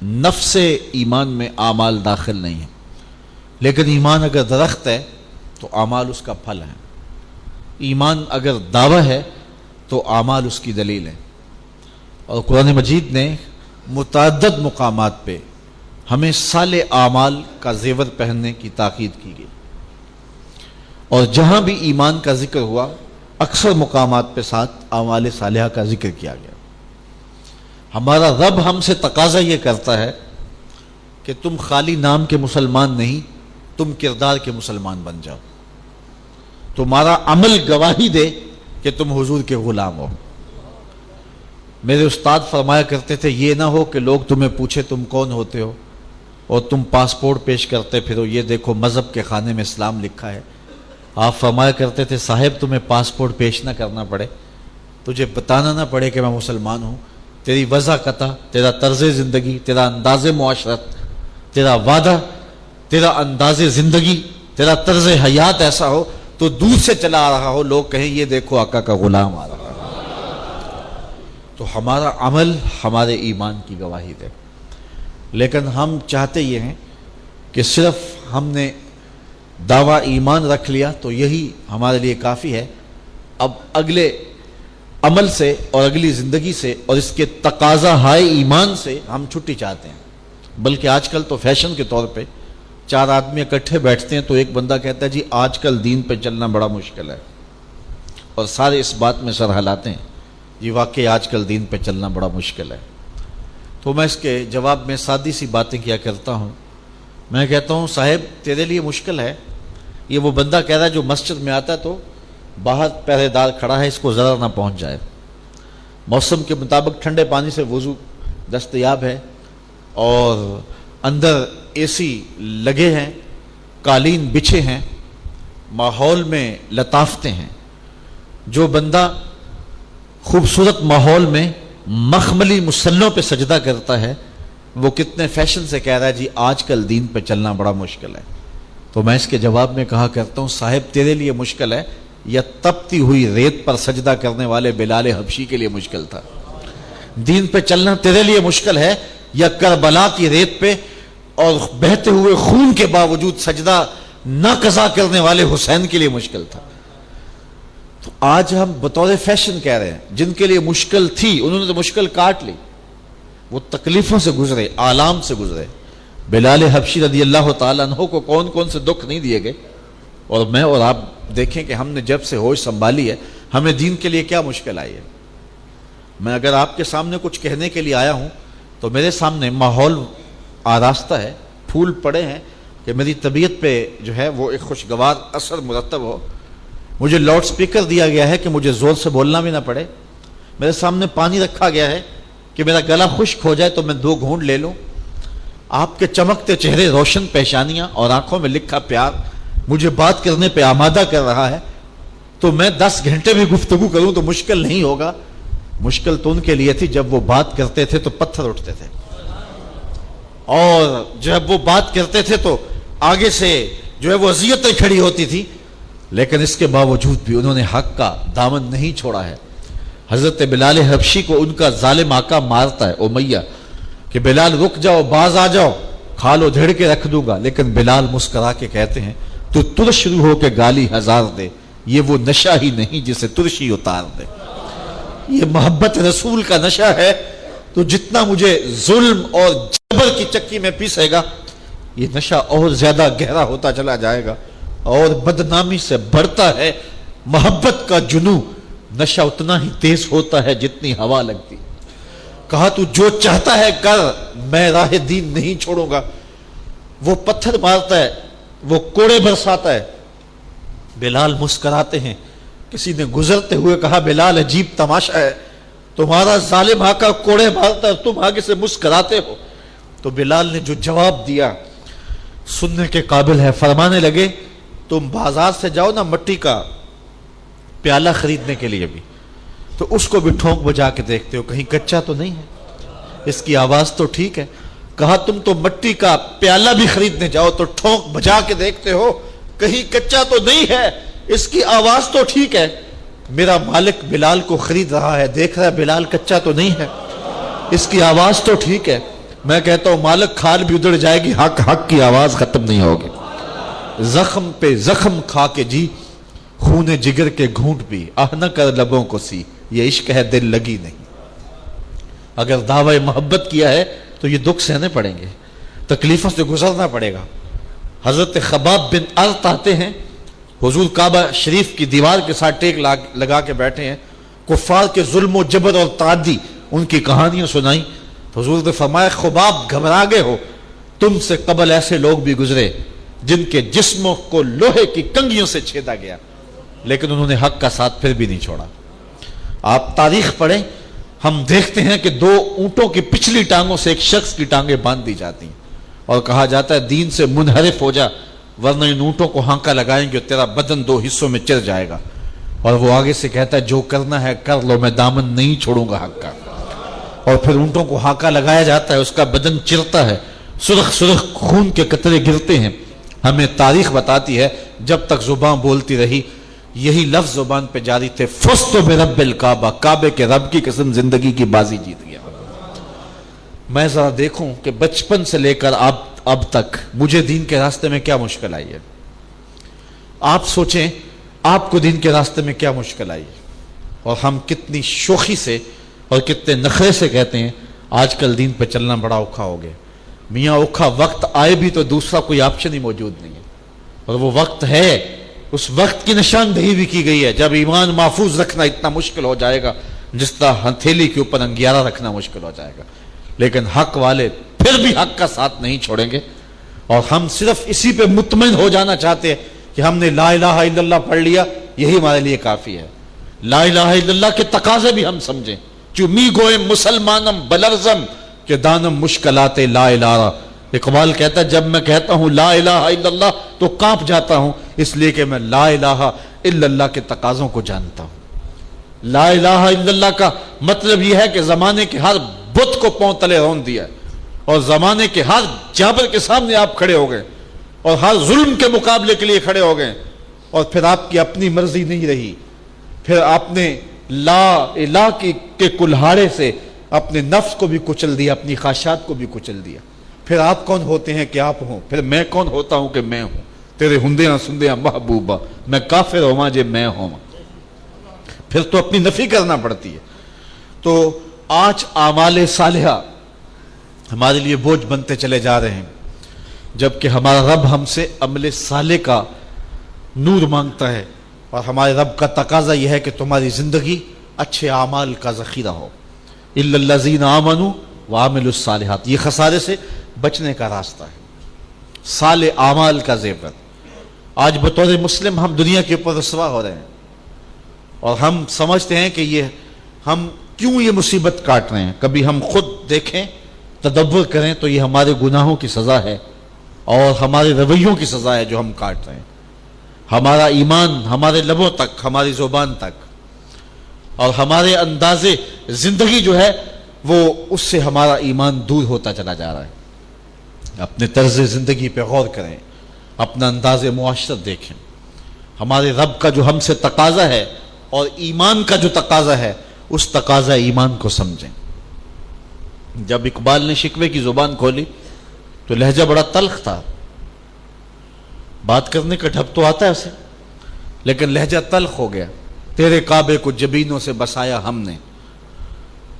A: نفس ایمان میں اعمال داخل نہیں ہے، لیکن ایمان اگر درخت ہے تو اعمال اس کا پھل ہے، ایمان اگر دعویٰ ہے تو اعمال اس کی دلیل ہے۔ اور قرآن مجید نے متعدد مقامات پہ ہمیں صالح اعمال کا زیور پہننے کی تاکید کی گئی، اور جہاں بھی ایمان کا ذکر ہوا اکثر مقامات پہ ساتھ اعمال صالحہ کا ذکر کیا گیا۔ ہمارا رب ہم سے تقاضا یہ کرتا ہے کہ تم خالی نام کے مسلمان نہیں، تم کردار کے مسلمان بن جاؤ، تمہارا عمل گواہی دے کہ تم حضور کے غلام ہو۔ میرے استاد فرمایا کرتے تھے یہ نہ ہو کہ لوگ تمہیں پوچھے تم کون ہوتے ہو اور تم پاسپورٹ پیش کرتے پھرو، یہ دیکھو مذہب کے خانے میں اسلام لکھا ہے۔ آپ فرمایا کرتے تھے صاحب تمہیں پاسپورٹ پیش نہ کرنا پڑے، تجھے بتانا نہ پڑے کہ میں مسلمان ہوں، تیری وضاحت، تیرا طرز زندگی، تیرا انداز معاشرت، تیرا وعدہ، تیرا انداز زندگی، تیرا طرز حیات ایسا ہو تو دور سے چلا آ رہا ہو، لوگ کہیں یہ دیکھو آقا کا غلام آ رہا ہے، تو ہمارا عمل ہمارے ایمان کی گواہی دے۔ لیکن ہم چاہتے یہ ہیں کہ صرف ہم نے دعویٰ ایمان رکھ لیا تو یہی ہمارے لیے کافی ہے، اب اگلے عمل سے اور اگلی زندگی سے اور اس کے تقاضا ہائے ایمان سے ہم چھٹی چاہتے ہیں۔ بلکہ آج کل تو فیشن کے طور پہ 4 آدمی اکٹھے بیٹھتے ہیں تو ایک بندہ کہتا ہے جی آج کل دین پہ چلنا بڑا مشکل ہے، اور سارے اس بات میں سر ہلاتے ہیں جی واقعی آج کل دین پہ چلنا بڑا مشکل ہے۔ تو میں اس کے جواب میں سادی سی باتیں کیا کرتا ہوں، میں کہتا ہوں صاحب تیرے لیے مشکل ہے، یہ وہ بندہ کہہ رہا ہے جو مسجد میں آتا ہے تو باہر پہرے دار کھڑا ہے، اس کو ذرا نہ پہنچ جائے، موسم کے مطابق ٹھنڈے پانی سے وضو دستیاب ہے اور اندر اے سی لگے ہیں، قالین بچھے ہیں، ماحول میں لطافتیں ہیں۔ جو بندہ خوبصورت ماحول میں مخملی مسلوں پہ سجدہ کرتا ہے وہ کتنے فیشن سے کہہ رہا ہے جی آج کل دین پہ چلنا بڑا مشکل ہے۔ تو میں اس کے جواب میں کہا کرتا ہوں صاحب تیرے لیے مشکل ہے یا تپتی ہوئی ریت پر سجدہ کرنے والے بلال حبشی کے لیے مشکل تھا؟ دین پہ چلنا تیرے لیے مشکل ہے یا کربلا کی ریت پہ اور بہتے ہوئے خون کے باوجود سجدہ نہ قضا کرنے والے حسین کے لیے مشکل تھا؟ تو آج ہم بطور فیشن کہہ رہے ہیں جن کے لیے مشکل تھی انہوں نے تو مشکل کاٹ لی، وہ تکلیفوں سے گزرے، آلام سے گزرے۔ بلال حبشی رضی اللہ تعالیٰ عنہ کو کون کون سے دکھ نہیں دیے گئے، اور میں اور آپ دیکھیں کہ ہم نے جب سے ہوش سنبھالی ہے ہمیں دین کے لیے کیا مشکل آئی ہے۔ میں اگر آپ کے سامنے کچھ کہنے کے لیے آیا ہوں تو میرے سامنے ماحول آراستہ ہے، پھول پڑے ہیں کہ میری طبیعت پہ جو ہے وہ ایک خوشگوار اثر مرتب ہو، مجھے لاؤڈ سپیکر دیا گیا ہے کہ مجھے زور سے بولنا بھی نہ پڑے، میرے سامنے پانی رکھا گیا ہے کہ میرا گلا خشک ہو جائے تو میں 2 گھونٹ لے لوں، آپ کے چمکتے چہرے، روشن پیشانیاں اور آنکھوں میں لکھا پیار مجھے بات کرنے پہ آمادہ کر رہا ہے، تو میں 10 گھنٹے بھی گفتگو کروں تو مشکل نہیں ہوگا۔ مشکل تو ان کے لیے تھی جب وہ بات کرتے تھے تو پتھر اٹھتے تھے، اور جب وہ بات کرتے تھے تو آگے سے جو ہے وہ اذیتیں کھڑی ہوتی تھی، لیکن اس کے باوجود بھی انہوں نے حق کا دامن نہیں چھوڑا ہے۔ حضرت بلال حبشی کو ان کا ظالم آقا مارتا ہے امیہ کہ بلال رک جاؤ، باز آ جاؤ، کھالو دھڑ کے رکھ دوں گا، لیکن بلال مسکرا کے کہتے ہیں تو ترش روح ہو کے گالی ہزار دے، یہ وہ نشہ ہی نہیں جسے ترشی اتار دے۔ یہ محبت رسول کا نشہ ہے، تو جتنا مجھے ظلم اور جبر کی چکی میں پیسے گا یہ نشہ اور زیادہ گہرا ہوتا چلا جائے گا اور بدنامی سے بڑھتا ہے۔ محبت کا جنوں نشہ اتنا ہی تیز ہوتا ہے جتنی ہوا لگتی۔ کہا تو جو چاہتا ہے کر، میں راہ دین نہیں چھوڑوں گا۔ وہ پتھر مارتا ہے، وہ کوڑے برساتا ہے، بلال مسکراتے ہیں۔ کسی نے گزرتے ہوئے کہا بلال عجیب تماشا ہے، تمہارا ظالم آقا کوڑے مارتا ہے تم آگے سے مسکراتے ہو۔ تو بلال نے جو جواب دیا سننے کے قابل ہے، فرمانے لگے تم بازار سے جاؤ نا مٹی کا پیالہ خریدنے کے لیے بھی، تو اس کو بھی ٹھونک بجا کے دیکھتے ہو کہیں کچا تو نہیں ہے، اس کی آواز تو ٹھیک ہے۔ کہا تم تو مٹی کا پیالہ بھی خریدنے جاؤ تو ٹھونک بجا کے دیکھتے ہو کہیں کچا تو نہیں ہے، اس کی آواز تو ٹھیک ہے۔ میرا مالک بلال کو خرید رہا ہے، دیکھ رہا ہے بلال کچا تو نہیں ہے، اس کی آواز تو ٹھیک ہے۔ میں کہتا ہوں مالک کھال بھی ادڑ جائے گی، حق حق کی آواز ختم نہیں ہوگی۔ زخم پہ زخم کھا کے جی، خون جگر کے گھونٹ بھی، آہ نہ کر لبوں کو سی، یہ عشق ہے دل لگی نہیں۔ اگر دعوی محبت کیا ہے تو یہ دکھ سہنے پڑیں گے، تکلیفوں سے گزرنا پڑے گا۔ حضرت خباب بن ارت آتے ہیں، حضور کعبہ شریف کی دیوار کے ساتھ ٹیک لگا کے بیٹھے ہیں، کفار کے ظلم و جبر اور تعدی ان کی کہانیاں سنائیں۔ حضور نے فرمایا خباب گھبرا گئے ہو، تم سے قبل ایسے لوگ بھی گزرے جن کے جسموں کو لوہے کی کنگھیوں سے چھیدا گیا، لیکن انہوں نے حق کا ساتھ پھر بھی نہیں چھوڑا۔ آپ تاریخ پڑھیں، ہم دیکھتے ہیں کہ 2 اونٹوں کی پچھلی ٹانگوں سے ایک شخص کی ٹانگیں باندھ دی جاتی ہیں اور کہا جاتا ہے دین سے منحرف ہو جا ورنہ ان اونٹوں کو ہانکا لگائیں گے اور تیرا بدن 2 حصوں میں چر جائے گا۔ اور وہ آگے سے کہتا ہے جو کرنا ہے کر لو، میں دامن نہیں چھوڑوں گا حق کا. اور پھر اونٹوں کو ہاکا لگایا جاتا ہے، اس کا بدن چرتا ہے، سرخ سرخ خون کے قطرے گرتے ہیں. ہمیں تاریخ بتاتی ہے جب تک زبان بولتی رہی یہی لفظ زبان پہ جاری تھے، فزت برب الکعبہ، کعبے کے رب کی قسم زندگی کی بازی جیت گیا. میں ذرا دیکھوں کہ بچپن سے لے کر اب تک مجھے دین کے راستے میں کیا مشکل آئی ہے. آپ سوچیں آپ کو دین کے راستے میں کیا مشکل آئی ہے، اور ہم کتنی شوخی سے اور کتنے نخرے سے کہتے ہیں آج کل دین پہ چلنا بڑا اوکھا ہو گیا. میاں اوکھا وقت آئے بھی تو دوسرا کوئی آپشن ہی موجود نہیں ہے، اور وہ وقت ہے، اس وقت کی نشاندہی بھی کی گئی ہے جب ایمان محفوظ رکھنا اتنا مشکل ہو جائے گا جس طرح ہتھیلی کے اوپر انگیارہ رکھنا مشکل ہو جائے گا. لیکن حق والے پھر بھی حق کا ساتھ نہیں چھوڑیں گے، اور ہم صرف اسی پہ مطمئن ہو جانا چاہتے ہیں کہ ہم نے لا الہ الا اللہ پڑھ لیا، یہی ہمارے لیے کافی ہے. لا الہ الا اللہ کے تقاضے بھی ہم سمجھیں. چمی گوئے مسلمانم بلرزم کہ دانم مشکلات لا الہ. اقبال کہتا ہے جب میں کہتا ہوں لا الہ الا اللہ تو کانپ جاتا ہوں، اس لیے کہ میں لا الہ الا اللہ کے تقاضوں کو جانتا ہوں. لا الہ الا اللہ کا مطلب یہ ہے کہ زمانے کے ہر بت کو پاؤں تلے رون دیا، اور زمانے کے ہر جابر کے سامنے آپ کھڑے ہو گئے، اور ہر ظلم کے مقابلے کے لیے کھڑے ہو گئے، اور پھر آپ کی اپنی مرضی نہیں رہی. پھر آپ نے لا الہ کے کلہاڑے سے اپنے نفس کو بھی کچل دیا، اپنی خواہشات کو بھی کچل دیا. پھر آپ کون ہوتے ہیں کہ آپ ہوں، پھر میں کون ہوتا ہوں کہ میں ہوں. تیرے ہندیاں سندیاں محبوبہ میں کافر ہوں جے میں ہوں. پھر تو اپنی نفی کرنا پڑتی ہے. تو آج اعمال صالحہ ہمارے لیے بوجھ بنتے چلے جا رہے ہیں، جبکہ ہمارا رب ہم سے عمل صالح کا نور مانگتا ہے، اور ہمارے رب کا تقاضا یہ ہے کہ تمہاری زندگی اچھے اعمال کا ذخیرہ ہو. الا الذین آمنوا وعملوا الصالحات، یہ خسارے سے بچنے کا راستہ ہے، صالح اعمال کا زیور. آج بطور مسلم ہم دنیا کے اوپر رسوا ہو رہے ہیں، اور ہم سمجھتے ہیں کہ ہم کیوں یہ مصیبت کاٹ رہے ہیں. کبھی ہم خود دیکھیں، تدبر کریں تو یہ ہمارے گناہوں کی سزا ہے اور ہمارے رویوں کی سزا ہے جو ہم کاٹ رہے ہیں. ہمارا ایمان ہمارے لبوں تک، ہماری زبان تک، اور ہمارے انداز زندگی جو ہے وہ اس سے ہمارا ایمان دور ہوتا چلا جا رہا ہے. اپنے طرز زندگی پہ غور کریں، اپنا انداز معاشرت دیکھیں. ہمارے رب کا جو ہم سے تقاضا ہے اور ایمان کا جو تقاضا ہے، اس تقاضا ایمان کو سمجھیں. جب اقبال نے شکوے کی زبان کھولی تو لہجہ بڑا تلخ تھا. بات کرنے کا ڈھب تو آتا ہے اسے، لیکن لہجہ تلخ ہو گیا. تیرے کعبے کو جبینوں سے بسایا ہم نے،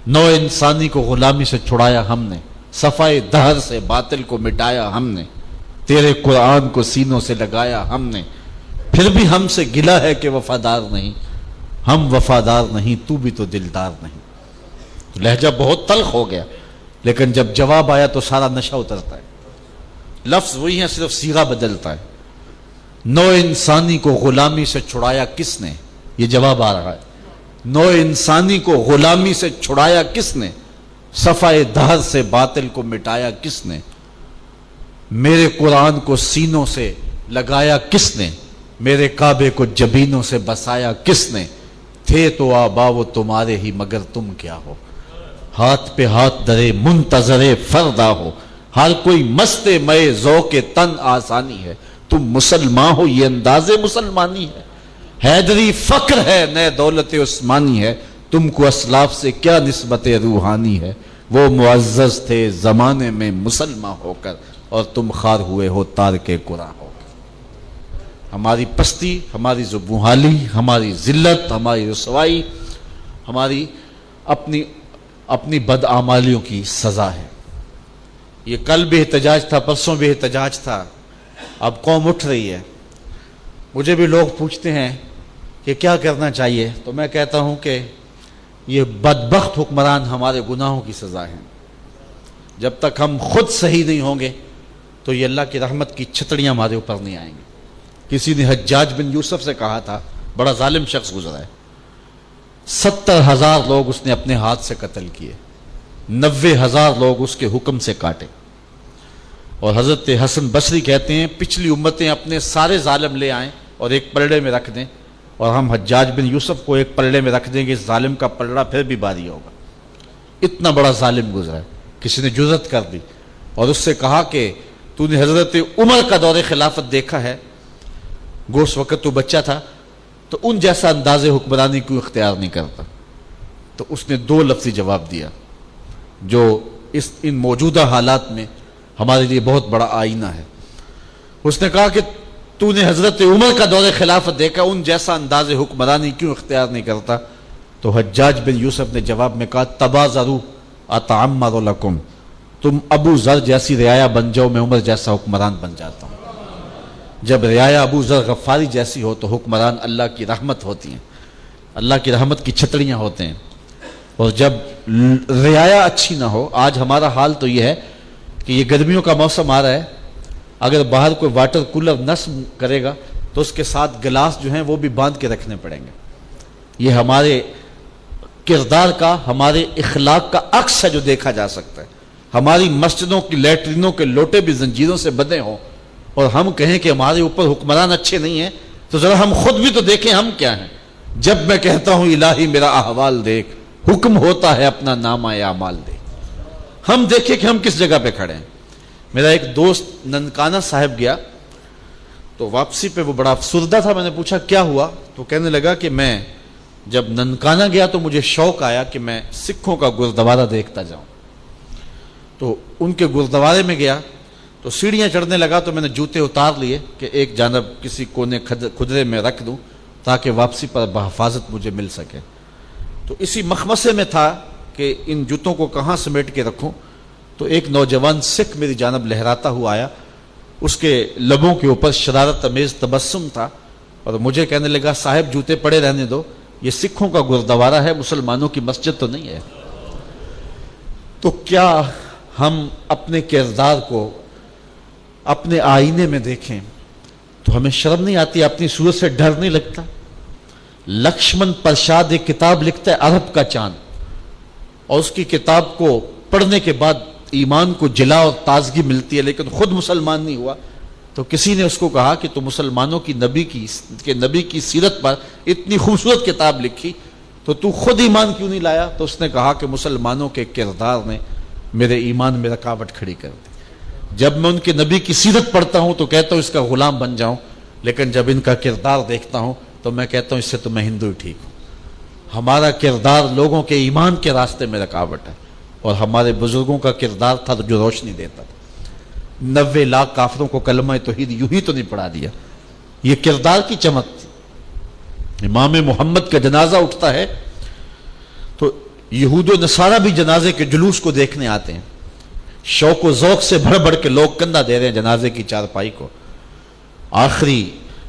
A: نو انسانی کو غلامی سے چھڑایا ہم نے، صفائے دہر سے باطل کو مٹایا ہم نے، تیرے قرآن کو سینوں سے لگایا ہم نے. پھر بھی ہم سے گلہ ہے کہ وفادار نہیں، ہم وفادار نہیں تو بھی تو دلدار نہیں. تو لہجہ بہت تلخ ہو گیا، لیکن جب جواب آیا تو سارا نشہ اترتا ہے. لفظ وہی ہیں، صرف صیغہ بدلتا ہے. نو انسانی کو غلامی سے چھڑایا کس نے، یہ جواب آ رہا ہے. نو انسانی کو غلامی سے چھڑایا کس نے، صفائے دہر سے باطل کو مٹایا کس نے، میرے قرآن کو سینوں سے لگایا کس نے، میرے کعبے کو جبینوں سے بسایا کس نے. تھے تو آبا وہ تمہارے ہی مگر تم کیا ہو، ہاتھ پہ ہاتھ درے منتظر فردا ہو، ہر کوئی مست مئے ذوق تن آسانی ہے. تم مسلمان ہو یہ انداز مسلمانی ہے، حیدری فخر ہے نئے دولت عثمانی ہے. تم کو اسلاف سے کیا نسبت روحانی ہے، وہ معزز تھے زمانے میں مسلمان ہو کر، اور تم خار ہوئے ہو تارک قرآن ہو کر. ہماری پستی، ہماری زبوحالی، ہماری ذلت، ہماری رسوائی، ہماری اپنی بدعمالیوں کی سزا ہے. یہ کل بھی احتجاج تھا، پرسوں بھی احتجاج تھا، اب قوم اٹھ رہی ہے. مجھے بھی لوگ پوچھتے ہیں کہ کیا کرنا چاہیے، تو میں کہتا ہوں کہ یہ بدبخت حکمران ہمارے گناہوں کی سزا ہے. جب تک ہم خود صحیح نہیں ہوں گے تو یہ اللہ کی رحمت کی چھتڑیاں ہمارے اوپر نہیں آئیں گی. کسی نے حجاج بن یوسف سے کہا تھا، بڑا ظالم شخص گزرا ہے، 70,000 لوگ اس نے اپنے ہاتھ سے قتل کیے، 90,000 لوگ اس کے حکم سے کاٹے. اور حضرت حسن بصری کہتے ہیں پچھلی امتیں اپنے سارے ظالم لے آئیں اور ایک پلڑے میں رکھ دیں، اور ہم حجاج بن یوسف کو ایک پلڑے میں رکھ دیں گے، اس ظالم کا پلڑا پھر بھی بھاری ہوگا۔ اتنا بڑا ظالم گزرا ہے، کسی نے جرأت کر دی اور اس سے کہا کہ تو نے حضرت عمر کا دور خلافت دیکھا ہے، گو اس وقت تو بچہ تھا، تو ان جیسا انداز حکمرانی کیوں اختیار نہیں کرتا؟ تو اس نے دو لفظی جواب دیا جو ان موجودہ حالات میں ہمارے لیے بہت بڑا آئینہ ہے۔ اس نے کہا کہ تو نے حضرت عمر کا دور خلافت دیکھا، ان جیسا انداز حکمرانی کیوں اختیار نہیں کرتا؟ تو حجاج بن یوسف نے جواب میں کہا تبازروا اتعمر لکم، تم ابو ذر جیسی رعایا بن جاؤ، میں عمر جیسا حکمران بن جاتا ہوں۔ جب رعایا ابو ذر غفاری جیسی ہو تو حکمران اللہ کی رحمت ہوتی ہیں، اللہ کی رحمت کی چھتریاں ہوتے ہیں، اور جب رعایا اچھی نہ ہو، آج ہمارا حال تو یہ ہے کہ یہ گرمیوں کا موسم آ رہا ہے، اگر باہر کوئی واٹر کولر نصب کرے گا تو اس کے ساتھ گلاس جو ہیں وہ بھی باندھ کے رکھنے پڑیں گے۔ یہ ہمارے کردار کا، ہمارے اخلاق کا عکس ہے جو دیکھا جا سکتا ہے۔ ہماری مسجدوں کی لیٹرینوں کے لوٹے بھی زنجیروں سے بندھے ہوں اور ہم کہیں کہ ہمارے اوپر حکمران اچھے نہیں ہیں، تو ذرا ہم خود بھی تو دیکھیں ہم کیا ہیں۔ جب میں کہتا ہوں الہی میرا احوال دیکھ، حکم ہوتا ہے اپنا نامہ اعمال دیکھ، ہم دیکھیں کہ ہم کس جگہ پہ کھڑے ہیں۔ میرا ایک دوست ننکانہ صاحب گیا تو واپسی پہ وہ بڑا افسردہ تھا، میں نے پوچھا کیا ہوا؟ تو کہنے لگا کہ میں جب ننکانہ گیا تو مجھے شوق آیا کہ میں سکھوں کا گردوارہ دیکھتا جاؤں، تو ان کے گردوارے میں گیا تو سیڑھیاں چڑھنے لگا تو میں نے جوتے اتار لیے کہ ایک جانب کسی کونے کھدرے میں رکھ دوں تاکہ واپسی پر بحفاظت مجھے مل سکے۔ تو اسی مخمصے میں تھا کہ ان جوتوں کو کہاں سمیٹ کے رکھوں، تو ایک نوجوان سکھ میری جانب لہراتا ہوا آیا، اس کے لبوں کے اوپر شرارت امیز تبسم تھا اور مجھے کہنے لگا صاحب جوتے پڑے رہنے دو، یہ سکھوں کا گردوارہ ہے، مسلمانوں کی مسجد تو نہیں ہے۔ تو کیا ہم اپنے کردار کو اپنے آئینے میں دیکھیں تو ہمیں شرم نہیں آتی، اپنی صورت سے ڈر نہیں لگتا؟ لکشمن پرشاد ایک کتاب لکھتا ہے عرب کا چاند، اور اس کی کتاب کو پڑھنے کے بعد ایمان کو جلا اور تازگی ملتی ہے، لیکن خود مسلمان نہیں ہوا۔ تو کسی نے اس کو کہا کہ تو مسلمانوں کی نبی کی سیرت پر اتنی خوبصورت کتاب لکھی تو تو خود ایمان کیوں نہیں لایا؟ تو اس نے کہا کہ مسلمانوں کے کردار نے میرے ایمان میں رکاوٹ کھڑی کر دی۔ جب میں ان کے نبی کی سیرت پڑھتا ہوں تو کہتا ہوں اس کا غلام بن جاؤں، لیکن جب ان کا کردار دیکھتا ہوں تو میں کہتا ہوں اس سے تو میں ہندو ہی ٹھیک ہوں۔ ہمارا کردار لوگوں کے ایمان کے راستے میں رکاوٹ ہے، اور ہمارے بزرگوں کا کردار تھا جو روشنی دیتا تھا۔ 90 لاکھ کافروں کو کلمہ توحید یوں ہی تو نہیں پڑھا دیا، یہ کردار کی چمک تھی۔ امام محمد کا جنازہ اٹھتا ہے تو یہود و نصارہ بھی جنازے کے جلوس کو دیکھنے آتے ہیں، شوق و ذوق سے بڑھ بڑھ کے لوگ کندھا دے رہے ہیں جنازے کی چارپائی کو۔ آخری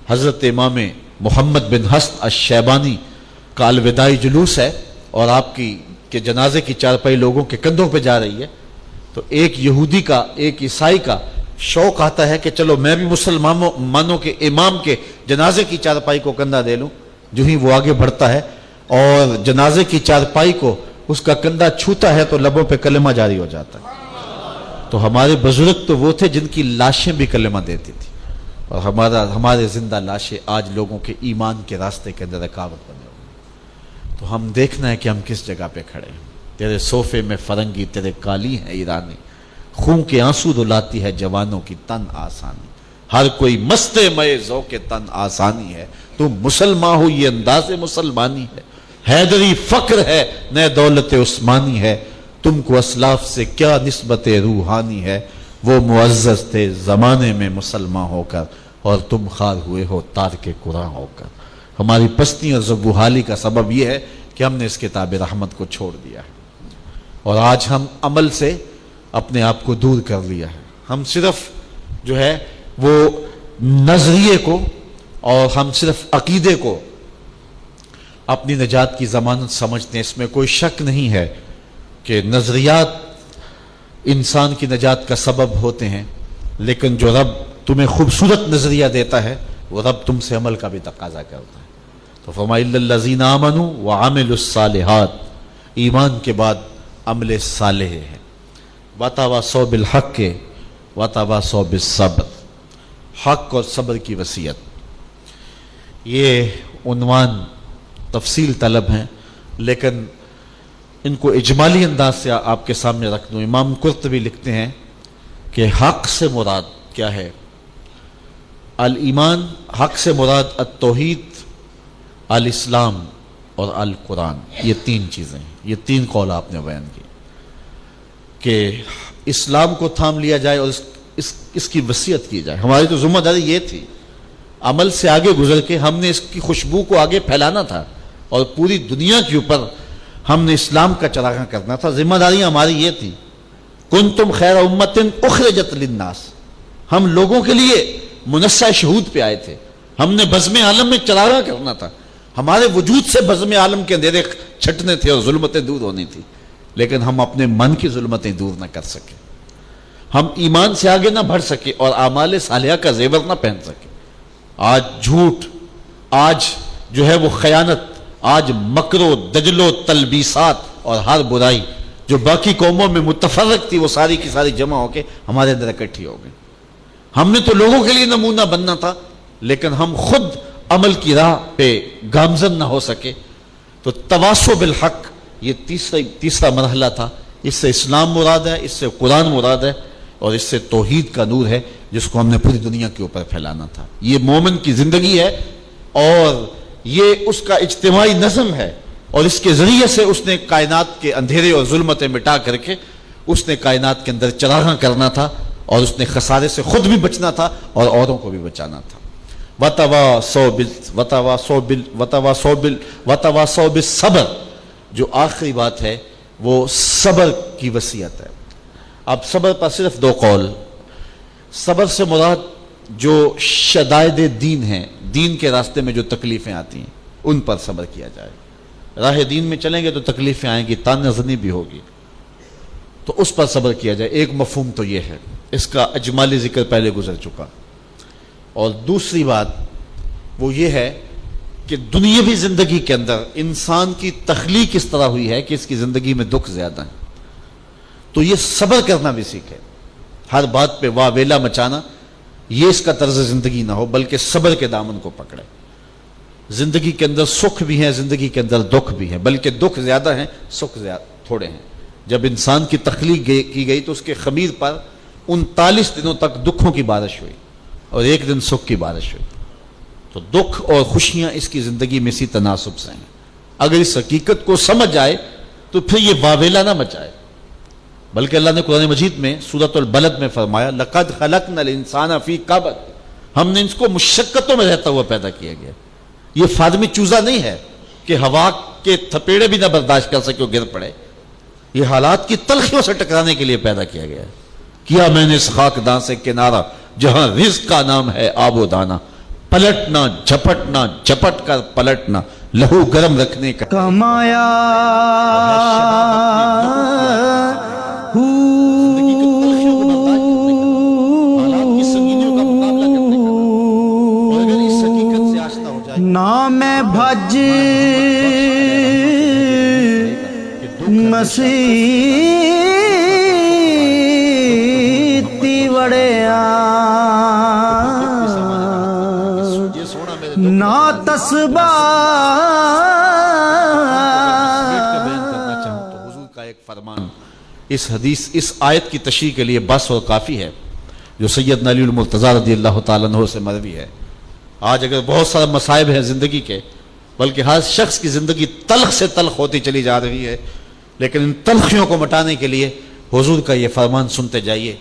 A: حضرت امام محمد بن حسن الشیبانی کا الوداعی جلوس ہے اور آپ کے جنازے کی چارپائی لوگوں کے کندھوں پہ جا رہی ہے، تو ایک یہودی کا، ایک عیسائی کا شوق آتا ہے کہ چلو میں بھی مسلمانوں کے امام کے جنازے کی چارپائی کو کندھا دے لوں۔ جو ہی وہ آگے بڑھتا ہے اور جنازے کی چارپائی کو اس کا کندھا چھوتا ہے تو لبوں پہ کلمہ جاری ہو جاتا ہے۔ تو ہمارے بزرگ تو وہ تھے جن کی لاشیں بھی کلمہ دیتی تھی، اور ہمارے زندہ لاشیں آج لوگوں کے ایمان کے راستے کے اندر رکاوٹ بنے ہوئی۔ تو ہم دیکھنا ہے کہ ہم کس جگہ پہ کھڑے ہیں۔ تیرے صوفے میں فرنگی تیرے کالی ہے ایرانی، خون کے آنسو دلاتی ہے جوانوں کی تن آسانی، ہر کوئی مست مئے ذوق تن آسانی ہے، تو مسلمان ہو یہ انداز مسلمانی ہے، حیدری فقر ہے نئے دولت عثمانی ہے، تم کو اسلاف سے کیا نسبت روحانی ہے، وہ معزز تھے زمانے میں مسلمان ہو کر اور تم خار ہوئے ہو تارک قرآن ہو کر۔ ہماری پستی اور زبوحالی کا سبب یہ ہے کہ ہم نے اس کتاب رحمت کو چھوڑ دیا ہے، اور آج ہم عمل سے اپنے آپ کو دور کر لیا ہے۔ ہم صرف جو ہے وہ نظریے کو اور ہم صرف عقیدے کو اپنی نجات کی ضمانت سمجھتے ہیں۔ اس میں کوئی شک نہیں ہے کہ نظریات انسان کی نجات کا سبب ہوتے ہیں، لیکن جو رب تمہیں خوبصورت نظریہ دیتا ہے وہ رب تم سے عمل کا بھی تقاضا کرتا ہے۔ تو فرمایا الا الذین آمنوا وعملوا الصالحات، ایمان کے بعد عمل صالح ہے، وتواصوا بالحق وتواصوا بالصبر، حق اور صبر کی وصیت۔ یہ عنوان تفصیل طلب ہیں، لیکن ان کو اجمالی انداز سے آپ کے سامنے رکھ دوں۔ امام قرطبی لکھتے ہیں کہ حق سے مراد کیا ہے؟ الایمان، حق سے مراد التوحید، الاسلام اور القرآن، یہ تین چیزیں ہیں، یہ تین قول آپ نے بیان کی کہ اسلام کو تھام لیا جائے اور اس کی وصیت کی جائے۔ ہماری تو ذمہ داری یہ تھی، عمل سے آگے گزر کے ہم نے اس کی خوشبو کو آگے پھیلانا تھا اور پوری دنیا کے اوپر ہم نے اسلام کا چراغاں کرنا تھا۔ ذمہ داری ہماری یہ تھی، کنتم خیر امت اخرجت للناس، ہم لوگوں کے لیے منصہ شہود پہ آئے تھے، ہم نے بزم عالم میں چراغاں کرنا تھا، ہمارے وجود سے بزم عالم کے اندھیرے چھٹنے تھے اور ظلمتیں دور ہونی تھی، لیکن ہم اپنے من کی ظلمتیں دور نہ کر سکے، ہم ایمان سے آگے نہ بڑھ سکے اور اعمال صالحہ کا زیور نہ پہن سکے۔ آج جھوٹ، آج جو ہے وہ خیانت، آج مکر و دجل و تلبیسات اور ہر برائی جو باقی قوموں میں متفرق تھی وہ ساری کی ساری جمع ہو کے ہمارے اندر اکٹھی ہو گئی۔ ہم نے تو لوگوں کے لیے نمونہ بننا تھا، لیکن ہم خود عمل کی راہ پہ گامزن نہ ہو سکے، تو تواصو بالحق یہ تیسرا مرحلہ تھا۔ اس سے اسلام مراد ہے، اس سے قرآن مراد ہے، اور اس سے توحید کا نور ہے جس کو ہم نے پوری دنیا کے اوپر پھیلانا تھا۔ یہ مومن کی زندگی ہے اور یہ اس کا اجتماعی نظم ہے، اور اس کے ذریعے سے اس نے کائنات کے اندھیرے اور ظلمتیں مٹا کر کے اس نے کائنات کے اندر چراغاں کرنا تھا، اور اس نے خسارے سے خود بھی بچنا تھا اور اوروں کو بھی بچانا تھا۔ وَتَوَاصَوْا بِالصَّبْرِ، جو آخری بات ہے وہ صبر کی وصیت ہے۔ اب صبر پر صرف دو قول۔ صبر سے مراد جو شدائد دین ہیں، دین کے راستے میں جو تکلیفیں آتی ہیں ان پر صبر کیا جائے۔ راہ دین میں چلیں گے تو تکلیفیں آئیں گی، طعنہ زنی بھی ہوگی، تو اس پر صبر کیا جائے۔ ایک مفہوم تو یہ ہے، اس کا اجمالی ذکر پہلے گزر چکا۔ اور دوسری بات وہ یہ ہے کہ دنیاوی زندگی کے اندر انسان کی تخلیق اس طرح ہوئی ہے کہ اس کی زندگی میں دکھ زیادہ ہیں، تو یہ صبر کرنا بھی سیکھے۔ ہر بات پہ واہ ویلا مچانا یہ اس کا طرز زندگی نہ ہو، بلکہ صبر کے دامن کو پکڑے۔ زندگی کے اندر سکھ بھی ہیں، زندگی کے اندر دکھ بھی ہیں، بلکہ دکھ زیادہ ہیں، سکھ تھوڑے ہیں۔ جب انسان کی تخلیق کی گئی تو اس کے خمیر پر 39 دنوں تک دکھوں کی بارش ہوئی اور ایک دن سکھ کی بارش ہوئی، تو دکھ اور خوشیاں اس کی زندگی میں اسی تناسب سے ہیں۔ اگر اس حقیقت کو سمجھ آئے تو پھر یہ واویلا نہ مچائے، بلکہ اللہ نے قرآن مجید میں سورۃ البلد میں فرمایا لَقَدْ خَلَقْنَا الْإِنسَانَ فِي كَبَدٍ، ہم نے اس کو مشقتوں میں رہتا ہوا پیدا کیا گیا۔ یہ فادمی چوزہ نہیں ہے کہ ہوا کے تھپیڑے بھی نہ برداشت کر سکے اور گر پڑے، یہ حالات کی تلخیوں سے ٹکرانے کے لیے پیدا کیا گیا ہے۔ کیا میں نے اس خاک داں سے کنارہ جہاں رزق کا نام ہے آب و دانا، پلٹنا جھپٹنا جھپٹ کر پلٹنا، لہو گرم رکھنے کا
B: کمایا نام بھج مسیتی وڑیا نا تسبا۔
A: حضور کا ایک فرمان اس حدیث، اس آیت کی تشریح کے لیے بس اور کافی ہے، جو سیدنا علی المرتضیٰ رضی اللہ تعالیٰ عنہ سے مروی ہے۔ آج اگر بہت سارے مصائب ہیں زندگی کے، بلکہ ہر شخص کی زندگی تلخ سے تلخ ہوتی چلی جا رہی ہے، لیکن ان تلخیوں کو مٹانے کے لیے حضور کا یہ فرمان سنتے جائیے۔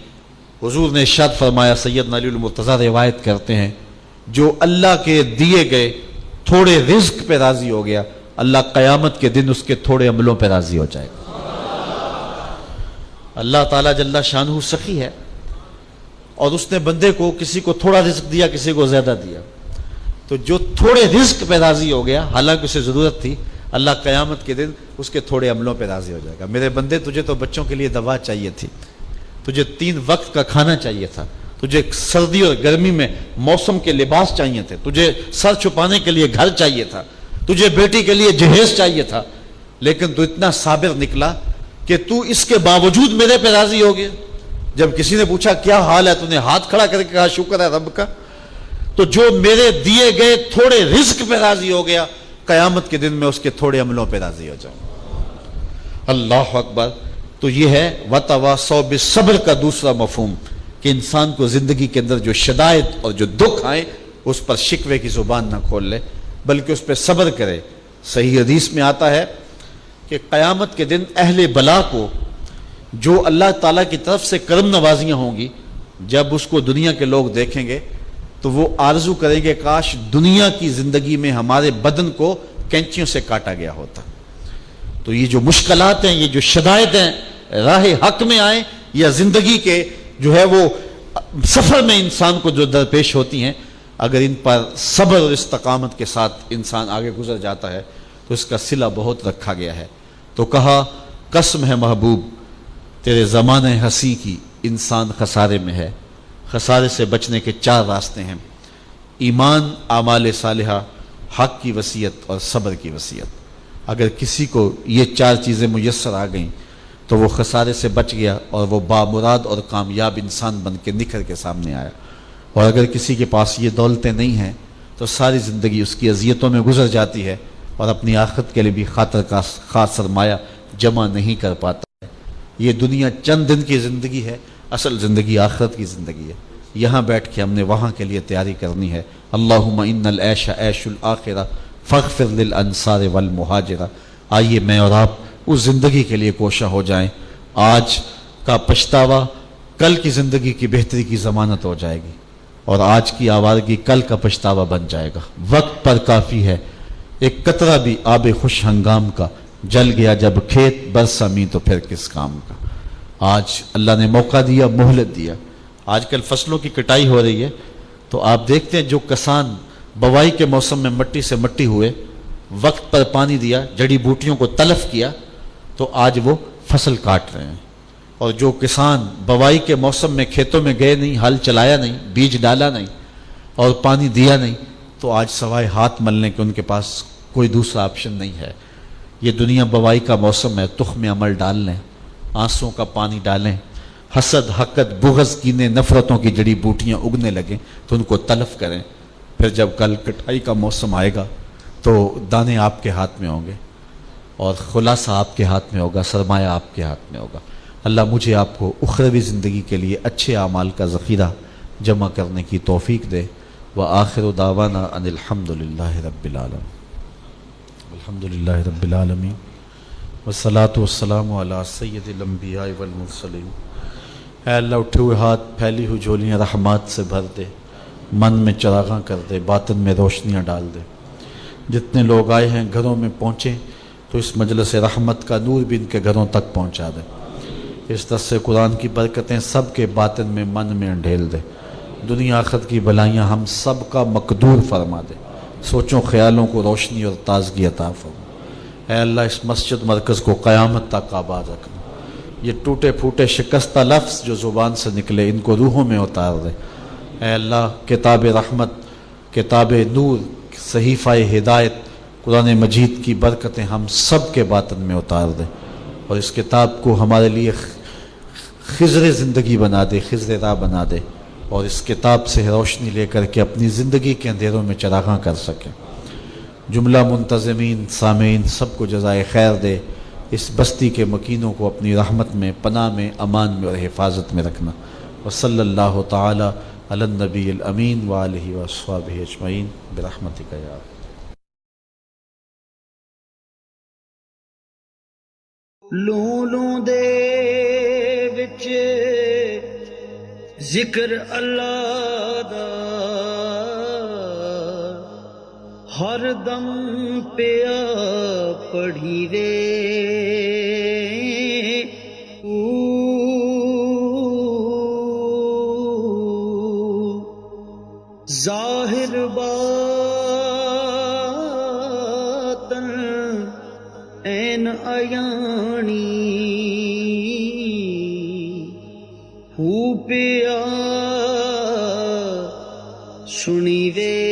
A: حضور نے ارشاد فرمایا، سیدنا علی المرتضیٰ روایت کرتے ہیں، جو اللہ کے دیے گئے تھوڑے رزق پہ راضی ہو گیا، اللہ قیامت کے دن اس کے تھوڑے عملوں پہ راضی ہو جائے گا۔ اللہ تعالیٰ جل شانہ سخی ہے، اور اس نے بندے کو کسی کو تھوڑا رزق دیا، کسی کو زیادہ دیا، تو جو تھوڑے رزق پہ راضی ہو گیا، حالانکہ اسے ضرورت تھی، اللہ قیامت کے دن اس کے تھوڑے عملوں پہ راضی ہو جائے گا۔ میرے بندے، تجھے تو بچوں کے لیے دوا چاہیے تھی، تجھے 3 وقت کا کھانا چاہیے تھا، تجھے سردی اور گرمی میں موسم کے لباس چاہیے تھے، تجھے سر چھپانے کے لیے گھر چاہیے تھا، تجھے بیٹی کے لیے جہیز چاہیے تھا، لیکن تو اتنا صابر نکلا کہ تو اس کے باوجود میرے پہ راضی ہو گیا۔ جب کسی نے پوچھا کیا حال ہے، تو نے ہاتھ کھڑا کر کے کہا شکر ہے رب کا۔ تو جو میرے دیے گئے تھوڑے رزق پہ راضی ہو گیا، قیامت کے دن میں اس کے تھوڑے عملوں پہ راضی ہو جاؤں۔ اللہ اکبر۔ تو یہ ہے وَتَوَاصَوْا بِالصَّبْرِ کا دوسرا مفہوم، کہ انسان کو زندگی کے اندر جو شدائد اور جو دکھ آئے اس پر شکوے کی زبان نہ کھول لے، بلکہ اس پہ صبر کرے۔ صحیح حدیث میں آتا ہے کہ قیامت کے دن اہل بلا کو جو اللہ تعالیٰ کی طرف سے کرم نوازیاں ہوں گی، جب اس کو دنیا کے لوگ دیکھیں گے تو وہ آرزو کریں گے کاش دنیا کی زندگی میں ہمارے بدن کو کینچیوں سے کاٹا گیا ہوتا۔ تو یہ جو مشکلات ہیں، یہ جو شدائد ہیں، راہ حق میں آئیں یا زندگی کے جو ہے وہ سفر میں انسان کو جو درپیش ہوتی ہیں، اگر ان پر صبر اور استقامت کے ساتھ انسان آگے گزر جاتا ہے تو اس کا صلہ بہت رکھا گیا ہے۔ تو کہا قسم ہے محبوب تیرے زمانہ ہنسی کی، انسان خسارے میں ہے۔ خسارے سے بچنے کے 4 راستے ہیں: ایمان، اعمال صالحہ، حق کی وصیت اور صبر کی وصیت۔ اگر کسی کو یہ 4 چیزیں میسر آ گئیں تو وہ خسارے سے بچ گیا اور وہ بامراد اور کامیاب انسان بن کے نکھر کے سامنے آیا۔ اور اگر کسی کے پاس یہ دولتیں نہیں ہیں تو ساری زندگی اس کی اذیتوں میں گزر جاتی ہے اور اپنی آخرت کے لیے بھی خاطر کا خاص سرمایہ جمع نہیں کر پاتا ہے۔ یہ دنیا چند دن کی زندگی ہے، اصل زندگی آخرت کی زندگی ہے۔ یہاں بیٹھ کے ہم نے وہاں کے لیے تیاری کرنی ہے۔ اللہم ان العیش عیش الآخرہ فاغفر للانصار والمہاجرہ۔ آئیے میں اور آپ اس زندگی کے لیے کوشاں ہو جائیں۔ آج کا پچھتاوا کل کی زندگی کی بہتری کی ضمانت ہو جائے گی، اور آج کی آوارگی کل کا پچھتاوا بن جائے گا۔ وقت پر کافی ہے، ایک قطرہ بھی آب خوش ہنگام کا، جل گیا جب کھیت برسا می تو پھر کس کام کا۔ آج اللہ نے موقع دیا، مہلت دیا۔ آج کل فصلوں کی کٹائی ہو رہی ہے تو آپ دیکھتے ہیں جو کسان بوائی کے موسم میں مٹی سے مٹی ہوئے، وقت پر پانی دیا، جڑی بوٹیوں کو تلف کیا، تو آج وہ فصل کاٹ رہے ہیں۔ اور جو کسان بوائی کے موسم میں کھیتوں میں گئے نہیں، ہل چلایا نہیں، بیج ڈالا نہیں اور پانی دیا نہیں، تو آج سوائے ہاتھ ملنے کے ان کے پاس کوئی دوسرا آپشن نہیں ہے۔ یہ دنیا بوائی کا موسم ہے، تخم عمل ڈال لیں، آنسوں کا پانی ڈالیں، حسد، حقد، بغض، کینے، نفرتوں کی جڑی بوٹیاں اگنے لگیں تو ان کو تلف کریں۔ پھر جب کل کٹائی کا موسم آئے گا تو دانے آپ کے ہاتھ میں ہوں گے اور خلاصہ آپ کے ہاتھ میں ہوگا، سرمایہ آپ کے ہاتھ میں ہوگا۔ اللہ مجھے آپ کو اخروی زندگی کے لیے اچھے اعمال کا ذخیرہ جمع کرنے کی توفیق دے۔ وآخر دعوانا ان الحمد للہ رب العالمین۔ الحمد للہ رب العالمین والصلاة والسلام علی سید الانبیاء والمرسلین۔ اے اللہ اٹھے ہوئے ہاتھ، پھیلی ہوئی جھولیاں رحمات سے بھر دے، من میں چراغاں کر دے، باطن میں روشنیاں ڈال دے۔ جتنے لوگ آئے ہیں گھروں میں پہنچے تو اس مجلس رحمت کا نور بھی ان کے گھروں تک پہنچا دے۔ اس درس قرآن کی برکتیں سب کے باطن میں، من میں انڈھیل دے۔ دنیا آخرت کی بلائیاں ہم سب کا مقدور فرما دے۔ سوچوں خیالوں کو روشنی اور تازگی عطا فرما۔ اے اللہ اس مسجد مرکز کو قیامت تک آباد رکھنا۔ یہ ٹوٹے پھوٹے شکستہ لفظ جو زبان سے نکلے ان کو روحوں میں اتار دے۔ اے اللہ کتاب رحمت، کتاب نور، صحیفہ ہدایت، قرآن مجید کی برکتیں ہم سب کے باطن میں اتار دے، اور اس کتاب کو ہمارے لیے خضر زندگی بنا دے، خضر راہ بنا دے، اور اس کتاب سے روشنی لے کر کے اپنی زندگی کے اندھیروں میں چراغاں کر سکیں۔ جملہ منتظمین، سامعین سب کو جزائے خیر دے۔ اس بستی کے مکینوں کو اپنی رحمت میں، پناہ میں، امان میں اور حفاظت میں رکھنا۔ وصلی اللہ تعالی علی النبی الامین وآلہ وصحبہ اجمعین برحمتک یا رب۔
B: لولوں دے وچ ذکر اللہ دا ہر دم پیا پڑھی وے، ظاہر باطن این ایانی ہو پیا سنی وے۔